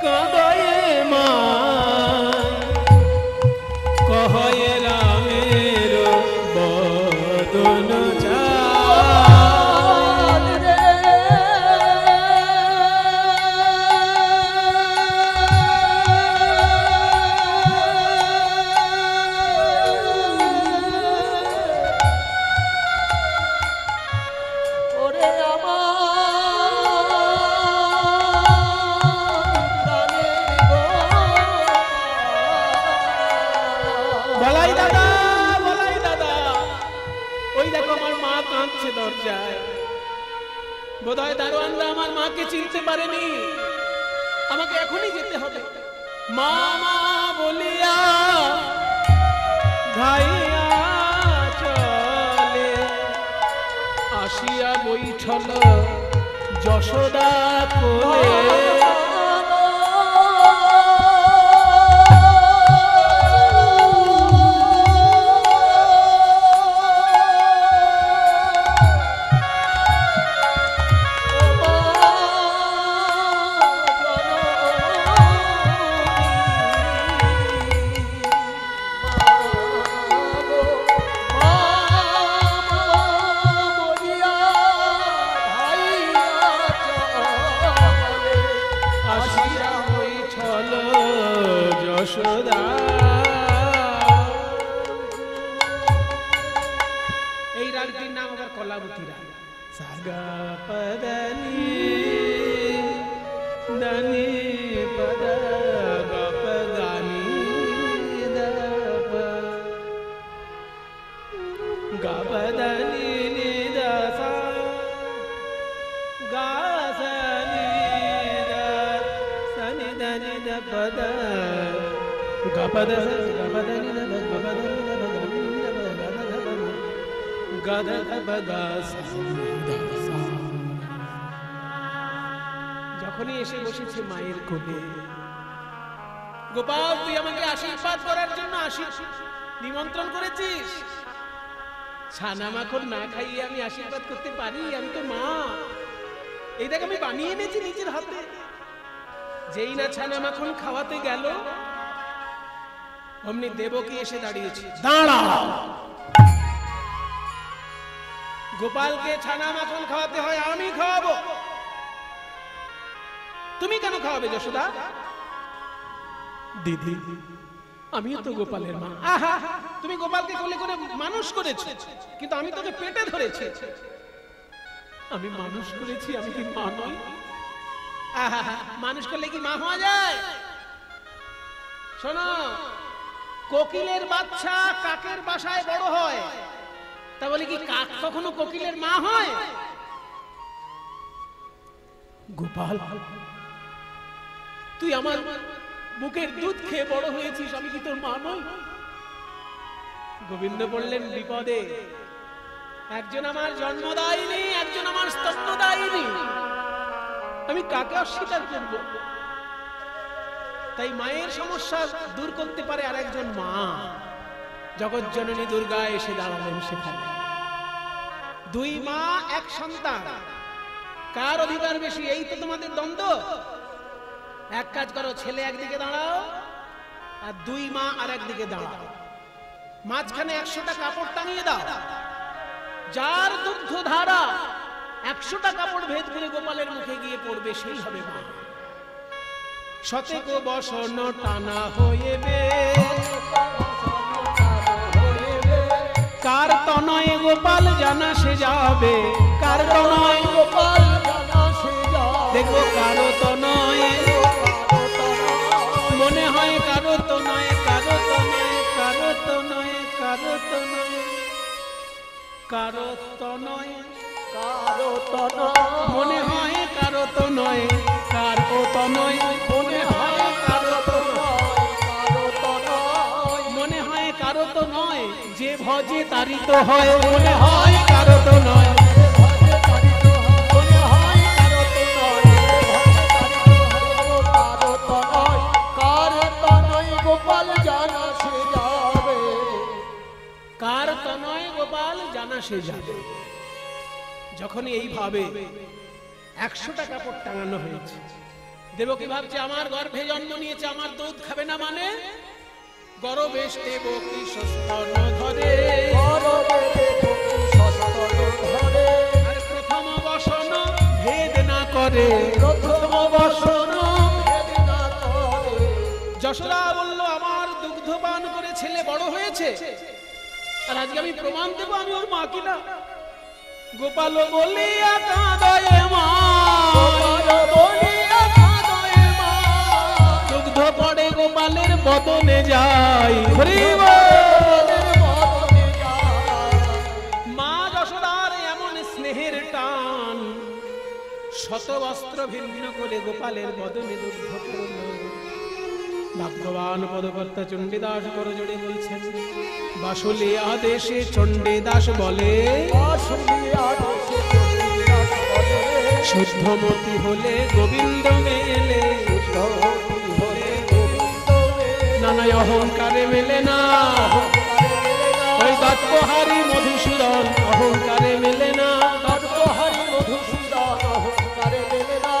কাঁদয়ে মা, কহয়ে রামের বদন বোধহয় দারোয়ানরা আমার মাকে চিনতে পারেনি, আমাকে এখনই যেতে হবে। মা মা বলিয়া ধাইয়া চলে, আসিয়া বৈঠল যশোদা কোলে। এই রাগটির নাম আবার কলাবতী রাগ। সাগা পদনি দানি পদ গপ গানি দপ গপদনি নিদসা গাসনি দ সনি দনি দপদ গপদ গপদনি দ গপদনি দ যখনই এসে বসেছে মায়ের কোলে, গোপাল তুই আমাকে আশীর্বাদ করার জন্য নিমন্ত্রণ করেছিস। ছানা মাখন না খাইয়ে আমি আশীর্বাদ করতে পারি? আমি তো মা, এই দেখ আমি বানিয়ে এনেছি নিজের হাতে। যেই না ছানা মাখন খাওয়াতে গেল, অমনি দেবকী এসে দাঁড়িয়েছে। দাঁড়া। গোপালকে ছানা মাখন খাওয়াতে হয়, আমি খাওয়াবো। তুমি কেন খাওয়াবে যশোদা? দিদি, আমিও তো গোপালের মা। আহা, তুমি গোপালকে কোলে করে মানুষ করেছো, কিন্তু আমি তোকে পেটে ধরেছি। আমি মানুষ করেছি, আমি কি মা নই? আহা, মানুষ করলে কি মা হওয়া যায়? শোনো, কোকিলের বাচ্চা কাকের বাসায় বড় হয়, তা বলে কি কাক কখনো কোকিলের মা হয়? গোপাল, তুই আমার বুকের দুধ খেয়ে বড় হয়েছিস, আমি কি তোর মা নই? গোবিন্দ বললেন, বিপদে একজন আমার জন্মদায়িনী, একজন আমার স্তন্যদায়িনী, আমি কাকে অস্বীকার করব? তাই মায়ের সমস্যা দূর করতে পারে আর একজন মা। জগৎ জননী দুর্গা এসে দাঁড়ালেন সেখানে। দুই মা এক সন্তান, কার অধিকার বেশি? এই তো তোমাদের দ্বন্দ্ব। এক কাজ করো, ছেলে একদিকে দাঁড়াও আর দুই মা আর একদিকে দাঁড়াও, মাঝখানে 100টা কাপড় টাঙিয়ে দাও। যার দুগ্ধ ধারা 100টা কাপড় ভেদ করে গোপালের মুখে গিয়ে পড়বে, সেই হবে মা। শতেক বসন টানা হইবে, কার তনয় গোপাল জানা সে যাবে, কার তনয় গোপাল জানা সে যাবে। দেখো কারো তনয়, মনে হয় কারো তনয়, কারো তনয়, কারো তনয়, কারো তনয়, কারো তনয়, কারো তনয় মনে হয় কারো তনয়, কারো তনয়, মনে হয় কারো তনয়, কারো তনয় মনে হয় কারো তো নয়, যে ভজে তারই তো হয়, মনে হয় কারো তো নয়। ভজে তারিত মনে হয় কারো তনয়, কারো তনয়, কারো তনয় গোপাল জানা সে যাবে। কার তনয় গোপাল জানা সে যাবে। যখন এইভাবে 100টা কাপড় টাঙানো হয়েছে, দেবকী ভাবছে আমার গর্ভে জন্ম নিয়েছে, আমার দুধ খাবে না মানে? গর্বেশ দেবকী স্তন ধরে, গরবে দেবকী স্তন ধরে, আর প্রথম বসন ভেদ না করে, প্রথম বসন ভেদ না করে। যশোদা বলল আমার দুগ্ধ পান করে ছেলে বড় হয়েছে, আর আজকে আমি প্রমাণ দেবো আমি ওর মা কিনা। গোপাল বলিয়া কাঁদয়ে মা, বলিয়া কাঁদয়ে মা, দুগ্ধ পড়ে গোপালের বদনে যায়। হরি বল। গোপালের বদনে যায়। মা যশোদার এমন স্নেহের টান, শত বস্ত্র ভিন্ন করে গোপালের বদনে দুগ্ধ পড়ল। ভাগ্যবান পদকর্তা চণ্ডীদাস বড় জোরে বলছেন, বাসুলি আদেশে চণ্ডীদাস বলে, বাসুলিয়া দেশে চণ্ডীদাস বলে, শুদ্ধমতি হলে গোবিন্দ মেলে, শুদ্ধমতি হলে গোবিন্দ মেলে, নানায় অহংকারে মেলে না, ওই দর্পহারি মধুসূদন অহংকারে মেলে না, দর্পহারি মধুসূদন অহংকারে মেলে না,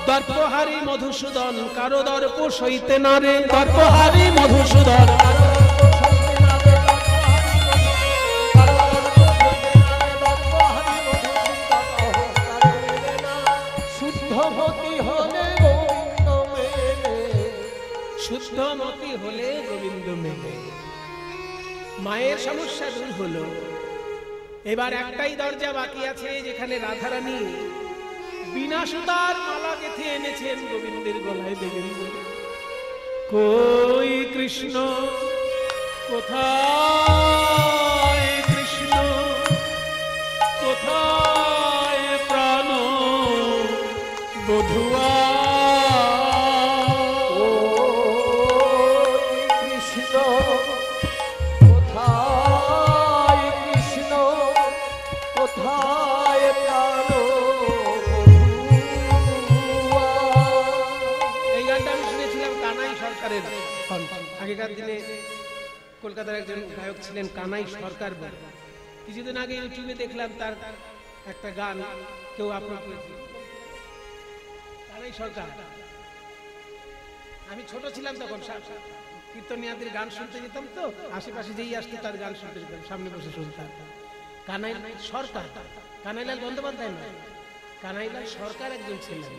দর্পহারি মধুসূদন কারো দর্প সইতে না রে, দর্পহারি মধুসূদন শুদ্ধমতি হলে গোবিন্দ মেলে, শুদ্ধমতি হলে গোবিন্দ মেলে। মায়ের সমস্যা দূর হলো। এবার একটাই দরজা বাকি আছে, যেখানে রাধারানী বিনা সুতার মালা গেঁথে এনেছেন গোবিন্দের গলায় দেবেন বলে। কই কৃষ্ণ কোথায়, কৃষ্ণ কোথায় প্রাণ বধুয়া, ও কৃষ্ণ কোথায়, কৃষ্ণ কোথায় প্রাণ বধূয়া। এই গানটা আমি শুনেছিলাম কানাই সরকারের কণ্ঠ। আগেকার দিনে কলকাতার একজন গায়ক ছিলেন কানাই সরকার বলে। কিছুদিন আগে ইউটিউবে দেখলাম তার একটা গান কেউ আপলোড করেছে, কানাই সরকার। আমি ছোট ছিলাম তখন, কীর্তনিয়াদের গান শুনতে যেতাম, তো আশেপাশে যেই আসতো তার গান শুনতে যেতাম, সামনে বসে শুনতাম। কানাই সরকার কানাইলাল বন্দ্যোপাধ্যায় নয়, কানাইলাল সরকার একজন ছিলেন,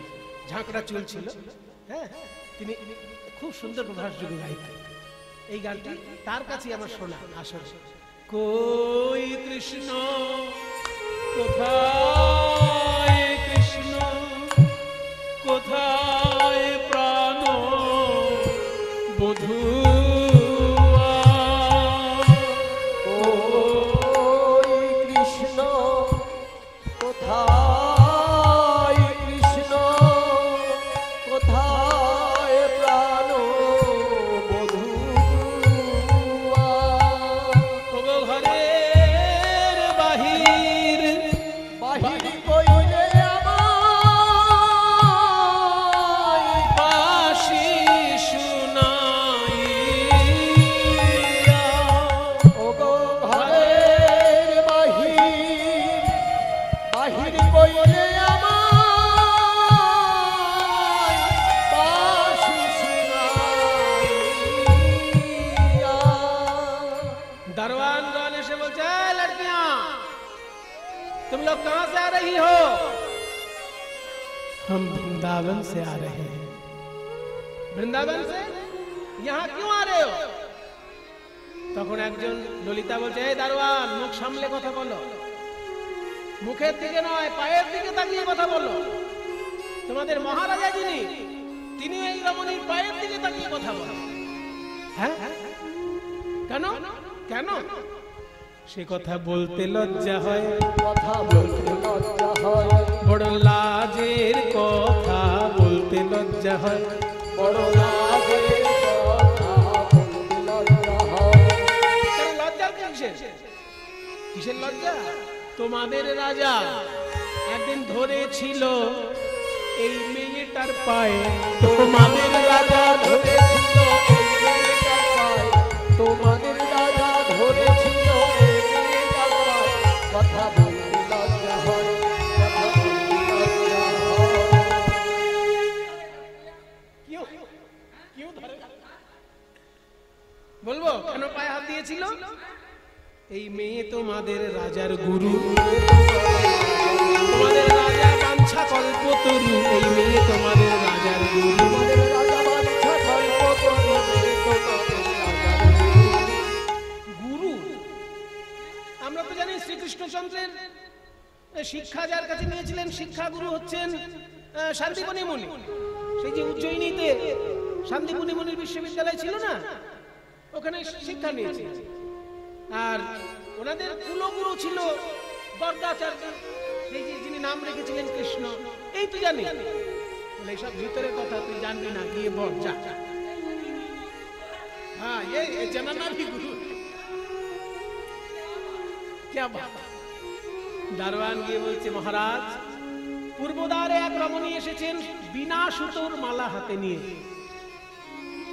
ঝাঁকড়া চুল ছিল। হ্যাঁ, তিনি খুব সুন্দর প্রভাসযোগ্য গাইতেন। এই গানটি তার কাছে আমার শোনা আসলে। কই কৃষ্ণ কোথায়, কৃষ্ণ কোথায় প্রাণ বধূ, কৃষ্ণ কোথায়, কৃষ্ণ কোথায় প্রাণ বধূ, ঘরের বাহির বাহির কইলে আমায় বাঁশি শুনাইয়া, ওগো ঘরের বাহির বাহির কইলে আমায় বাঁশি শুনাইয়া। दरवान एसे बोलते हैं, लड़कियां तुम लोग कहां से आ रही हो? हम वृंदावन से आ रहे हैं। वृंदावन से? यहाँ क्यों आ रहे हो? তখন একজন ললিতা বলছে, এই দারোয়ান মুখ সামলে কথা বলো, মুখের দিকে নয় পায়ের দিকে তাকিয়ে কথা বলো। তোমাদের মহারাজা যিনি, তিনি এই রমণীর পায়ের দিকে তাকিয়ে কথা বলো। হ্যাঁ, কেন কেন? সে কথা বলতে লজ্জা হয়, কথা বলতে লজ্জা হয়, বড় লাজের কথা বলতে লজ্জা হয়, বড় লাজের কথা বলতে লজ্জা হয়। কেন লজ্জা কিসের? কিসের লজ্জা? তোমাদের রাজা একদিন ধরেছিল এই মেয়েটার পায়ে, তোমাদের রাজা ধরেছিল এই মেয়েটার পায়ে, তোমাদের রাজা ধরেছিল এই মেয়েটার পায়ে। কথা বলতে লজ্জা হয়, কথা বলতে লজ্জা হয়। क्यों ধরে বলবো কেন পায়ে হাত দিয়েছিল? এই মেয়ে তোমাদের রাজার গুরু, তোমাদের রাজা বাঞ্ছা কল্পতরু, এই মেয়ে তোমাদের রাজার গুরু। তোমাদের রাজা বাঞ্ছা কল্পতরু, মেয়ে তোমাদের রাজার গুরু আমরা তো জানি শ্রীকৃষ্ণচন্দ্রের শিক্ষা যার কাছে নিয়েছিলেন, শিক্ষা গুরু হচ্ছেন শান্তিমণি মুনি। সেই যে উজ্জয়িনীতে শান্তিমণি মুনির বিশ্ববিদ্যালয় ছিল না, ওখানে শিক্ষা নিয়েছে। আর ওনাদের কুলগুরু ছিল গর্গাচার্য, সেই যে যিনি নাম রেখেছিলেন কৃষ্ণ। এই তো জানি, এইসব ভিতরের কথা তুই জানবি না, গিয়ে বল যা। হ্যাঁ, এই জানা না भी गुरु क्या बात। দারোয়ান গিয়ে বলছে, মহারাজ পূর্বদ্বারে এক রমণী এসেছেন বিনা সুতোর মালা হাতে নিয়ে,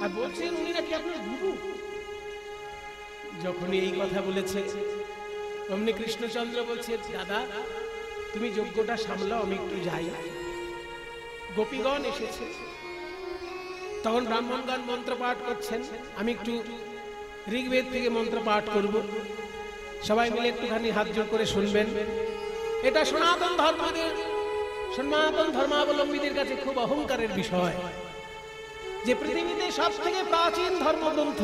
আর বলছেন উনি নাকি আপনার গুরু। যখনই এই কথা বলেছে অমনি কৃষ্ণচন্দ্র বলছে, দাদা তুমি যজ্ঞটা সামলাও, আমি একটু যাই। গোপীগণ এসেছে, তখন ব্রাহ্মণগণ মন্ত্র পাঠ করছেন, আমি একটু ঋগ্বেদ থেকে মন্ত্র পাঠ করব, সবাই মিলে একটুখানি হাত জোড় করে শুনবেন। এটা সনাতন ধর্মের, সনাতন ধর্মাবলম্বীদের কাছে খুব অহংকারের বিষয় যে পৃথিবীতে সব থেকে প্রাচীন ধর্মগ্রন্থ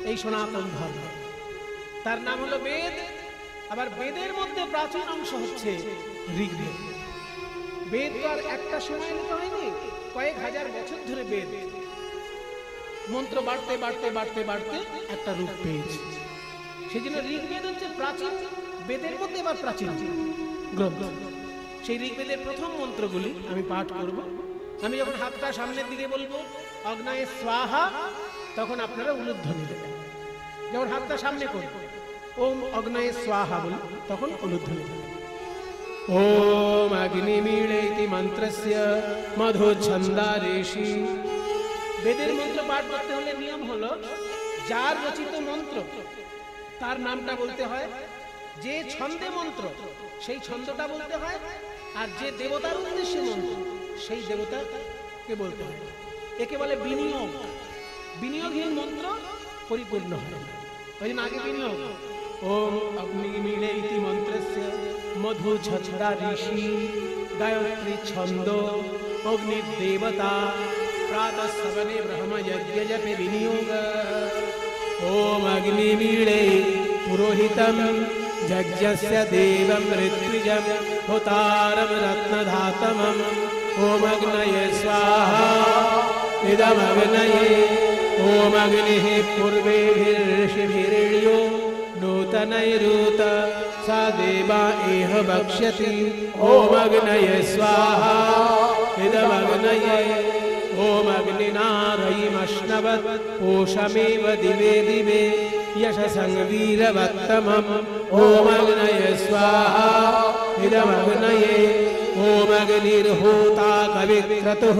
এই সনাতন ধর্ম, তার নাম হলো বেদ। আবার বেদের মধ্যে প্রাচীন অংশ হচ্ছে ঋগ্বেদ। বেদ তো আর একটা সময় নিতে হয়নি, কয়েক হাজার বছর ধরে বেদ মন্ত্র বাড়তে বাড়তে বাড়তে বাড়তে একটা রূপ পেয়েছে। সেই জন্য ঋগ্বেদ হচ্ছে প্রাচীন বেদের মধ্যে আবার প্রাচীন গ্রন্থ। সেই ঋগ্বেদের প্রথম মন্ত্রগুলি আমি পাঠ করব। আমি যখন হাতটা সামনের দিকে বলবো অগ্নায়ে স্বাহা, তখন আপনারা উলুধ্বনি দেবেন। যখন হাতটা সামনে করবো ওম অগ্নায়ে স্বাহা বলি, তখন উলুধ্বনি দেবেন। ওম অগ্নিমিড়েতি মন্ত্রস্য মধুচ্ছন্দারেষি। বেদের মন্ত্র পাঠ করতে হলে নিয়ম হলো, যার রচিত মন্ত্র তার নামটা বলতে হয়, যে ছন্দে মন্ত্র সেই ছন্দটা বলতে হয়, আর যে দেবতার উদ্দেশ্যে মন্ত্র সেই দেবতাকে বলতে হয়। একে বলে বিনিয়োগ। বিনিয়োগহীন মন্ত্র পরিপূর্ণ হয় না, ওই জন্য আগে বিনিয়োগ, ओम अग्निमीळे इति मंत्रस्य मधु छछरा ऋषि गायत्री छंदो अग्निदेवता प्रातः सवने ब्रह्म यज्ञ जपे विनियोग ओम अग्निमीळे पुरोहितं यज्ञस्य देवं ऋत्विजं होतारं रत्नधातमम् ओम अग्नये स्वाहा इदमग्नये ओम अग्निः पूर्वेभिर्षिभिर्यो नूतनैरुत सा देवा इह वक्ष्यति ओम अग्नये स्वाहा इदमग्नये ओम अग्निनारयिमश्नवत् पोषमेव दिवे दिवे यशसं वीरवत्तमम् ओम अग्नये स्वाहा इदमग्नये ओम अग्निर्होता कविक्रतुः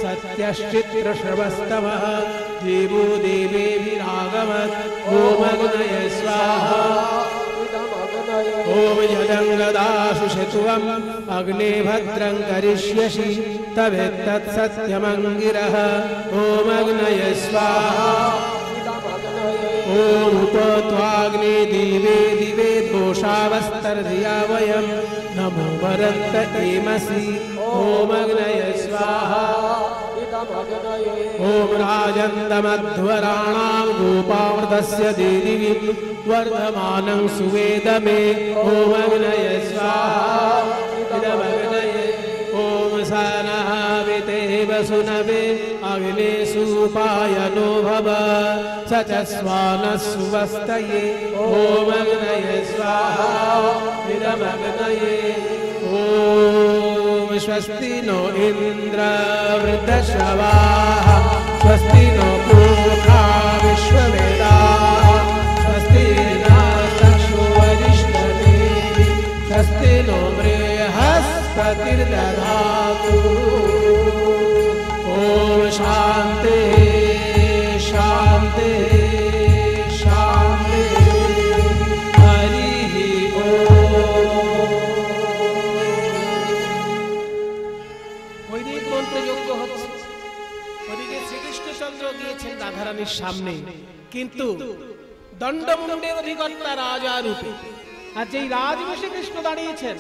सत्यश्चित्रश्रवस्तमः देवो देवेभिरागमत् ओम अग्नये स्वाहा ओम यदङ्गदाशु शतुवम् अग्ने भद्रं करिष्यसि तवेत्तत्सत्यमङ्गिरः ओम अग्नये स्वाहा ओम त्वाग्ने दिवे दिवे दोषावस्तर्धिया वयं नमो वरन्त एमसि ओम अग्नये स्वाहा ओम राजन्दमध्वराणां गोपामृतस्य देदिवि वर्धमानं सुवेदमे ओम अग्नये स्वाहा इदमग्नये ओम सनः वितेव सुनवे अग्ने सुपायनो भव स च स्वानः सुवस्तये ओम अग्नये स्वाहा इदमग्नये ओम स्वस्ति नो इन्द्र वृद्धश्रवाः स्वस्ति नो पूषा विश्ववेदाः स्वस्ति नस्तक्षो वरिष्ठदेवी स्वस्ति नो बृहस्पतिर्दधातु ओम शान्ति शान्ति शान्ति हरिः বৈদিক মন্ত্র যজ্ঞ হচ্ছে ওদিকে শ্রীকৃষ্ণচন্দ্র গিয়েছেন রাধারানীর সামনে কিন্তু দণ্ডমুণ্ডের অধিকর্তা রাজা রূপে আর যেই রাজবেশে কৃষ্ণ দাঁড়িয়েছেন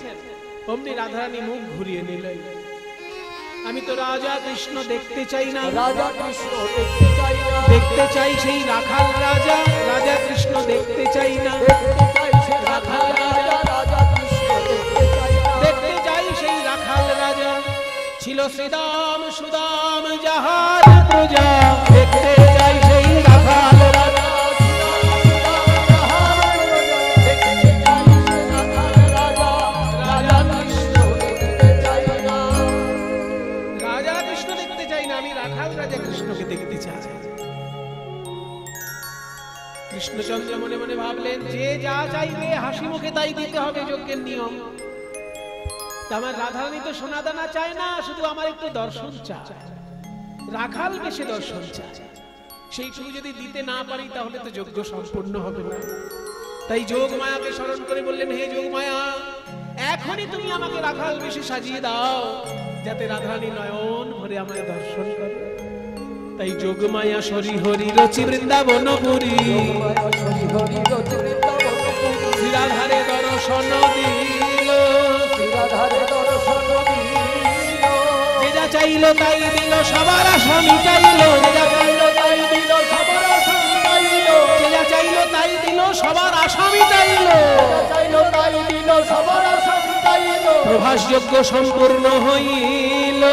অমনি রাধারানী মুখ ঘুরিয়ে নিলেন আমি তো রাজা কৃষ্ণ দেখতে চাই না রাজা কৃষ্ণ দেখতে চাই না দেখতে চাই সেই রাখাল রাজা রাজা কৃষ্ণ দেখতে চাই না দেখতে চাই সে রাখাল রাজা রাজা কৃষ্ণ দেখতে চাই না দেখতে চাই সেই রাখাল রাজা ছিল শ্রীদাম সুদাম যাহার প্রজা দেখতে চাই সেই রাখাল রাজা রাজা কৃষ্ণ দেখতে চাই না আমি রাখাল রাজা কৃষ্ণকে দেখতে চাই কৃষ্ণচন্দ্র মনে মনে ভাবলেন যে যা চাইবে হাসি মুখে তাই দিতে হবে যজ্ঞের নিয়ম আমার রাধারানী তো সোনাদানা চায় না শুধু আমার একটু দর্শন চায় রাখাল বেশে দর্শন চায় সেইটুকু যদি দিতে না পারি তাহলে তো যজ্ঞ সম্পূর্ণ হবে না তাই যোগ মায়াকে স্মরণ করে বললেন হে যোগ মায়া এখনই তুমি আমাকে রাখাল বেশে সাজিয়ে দাও যাতে রাধারানী নয়ন ভরে আমায় দর্শন করে তাই যোগ মায়া শরী হরি রচি বৃন্দাবন পুরী শ্রীরাধারে দর্শন দিল রাধারে দর্শন দিল যে যা চাইলো তাই দিল সবার আশা মিটাইলো যে যা চাইলো তাই দিল সবার আশা মিটাইলো যে যা চাইলো তাই দিল সবার আশা মিটাইলো চাইলো তাই দিল সবার আশা মিটাইলো প্রভাস যজ্ঞ সম্পূর্ণ হইল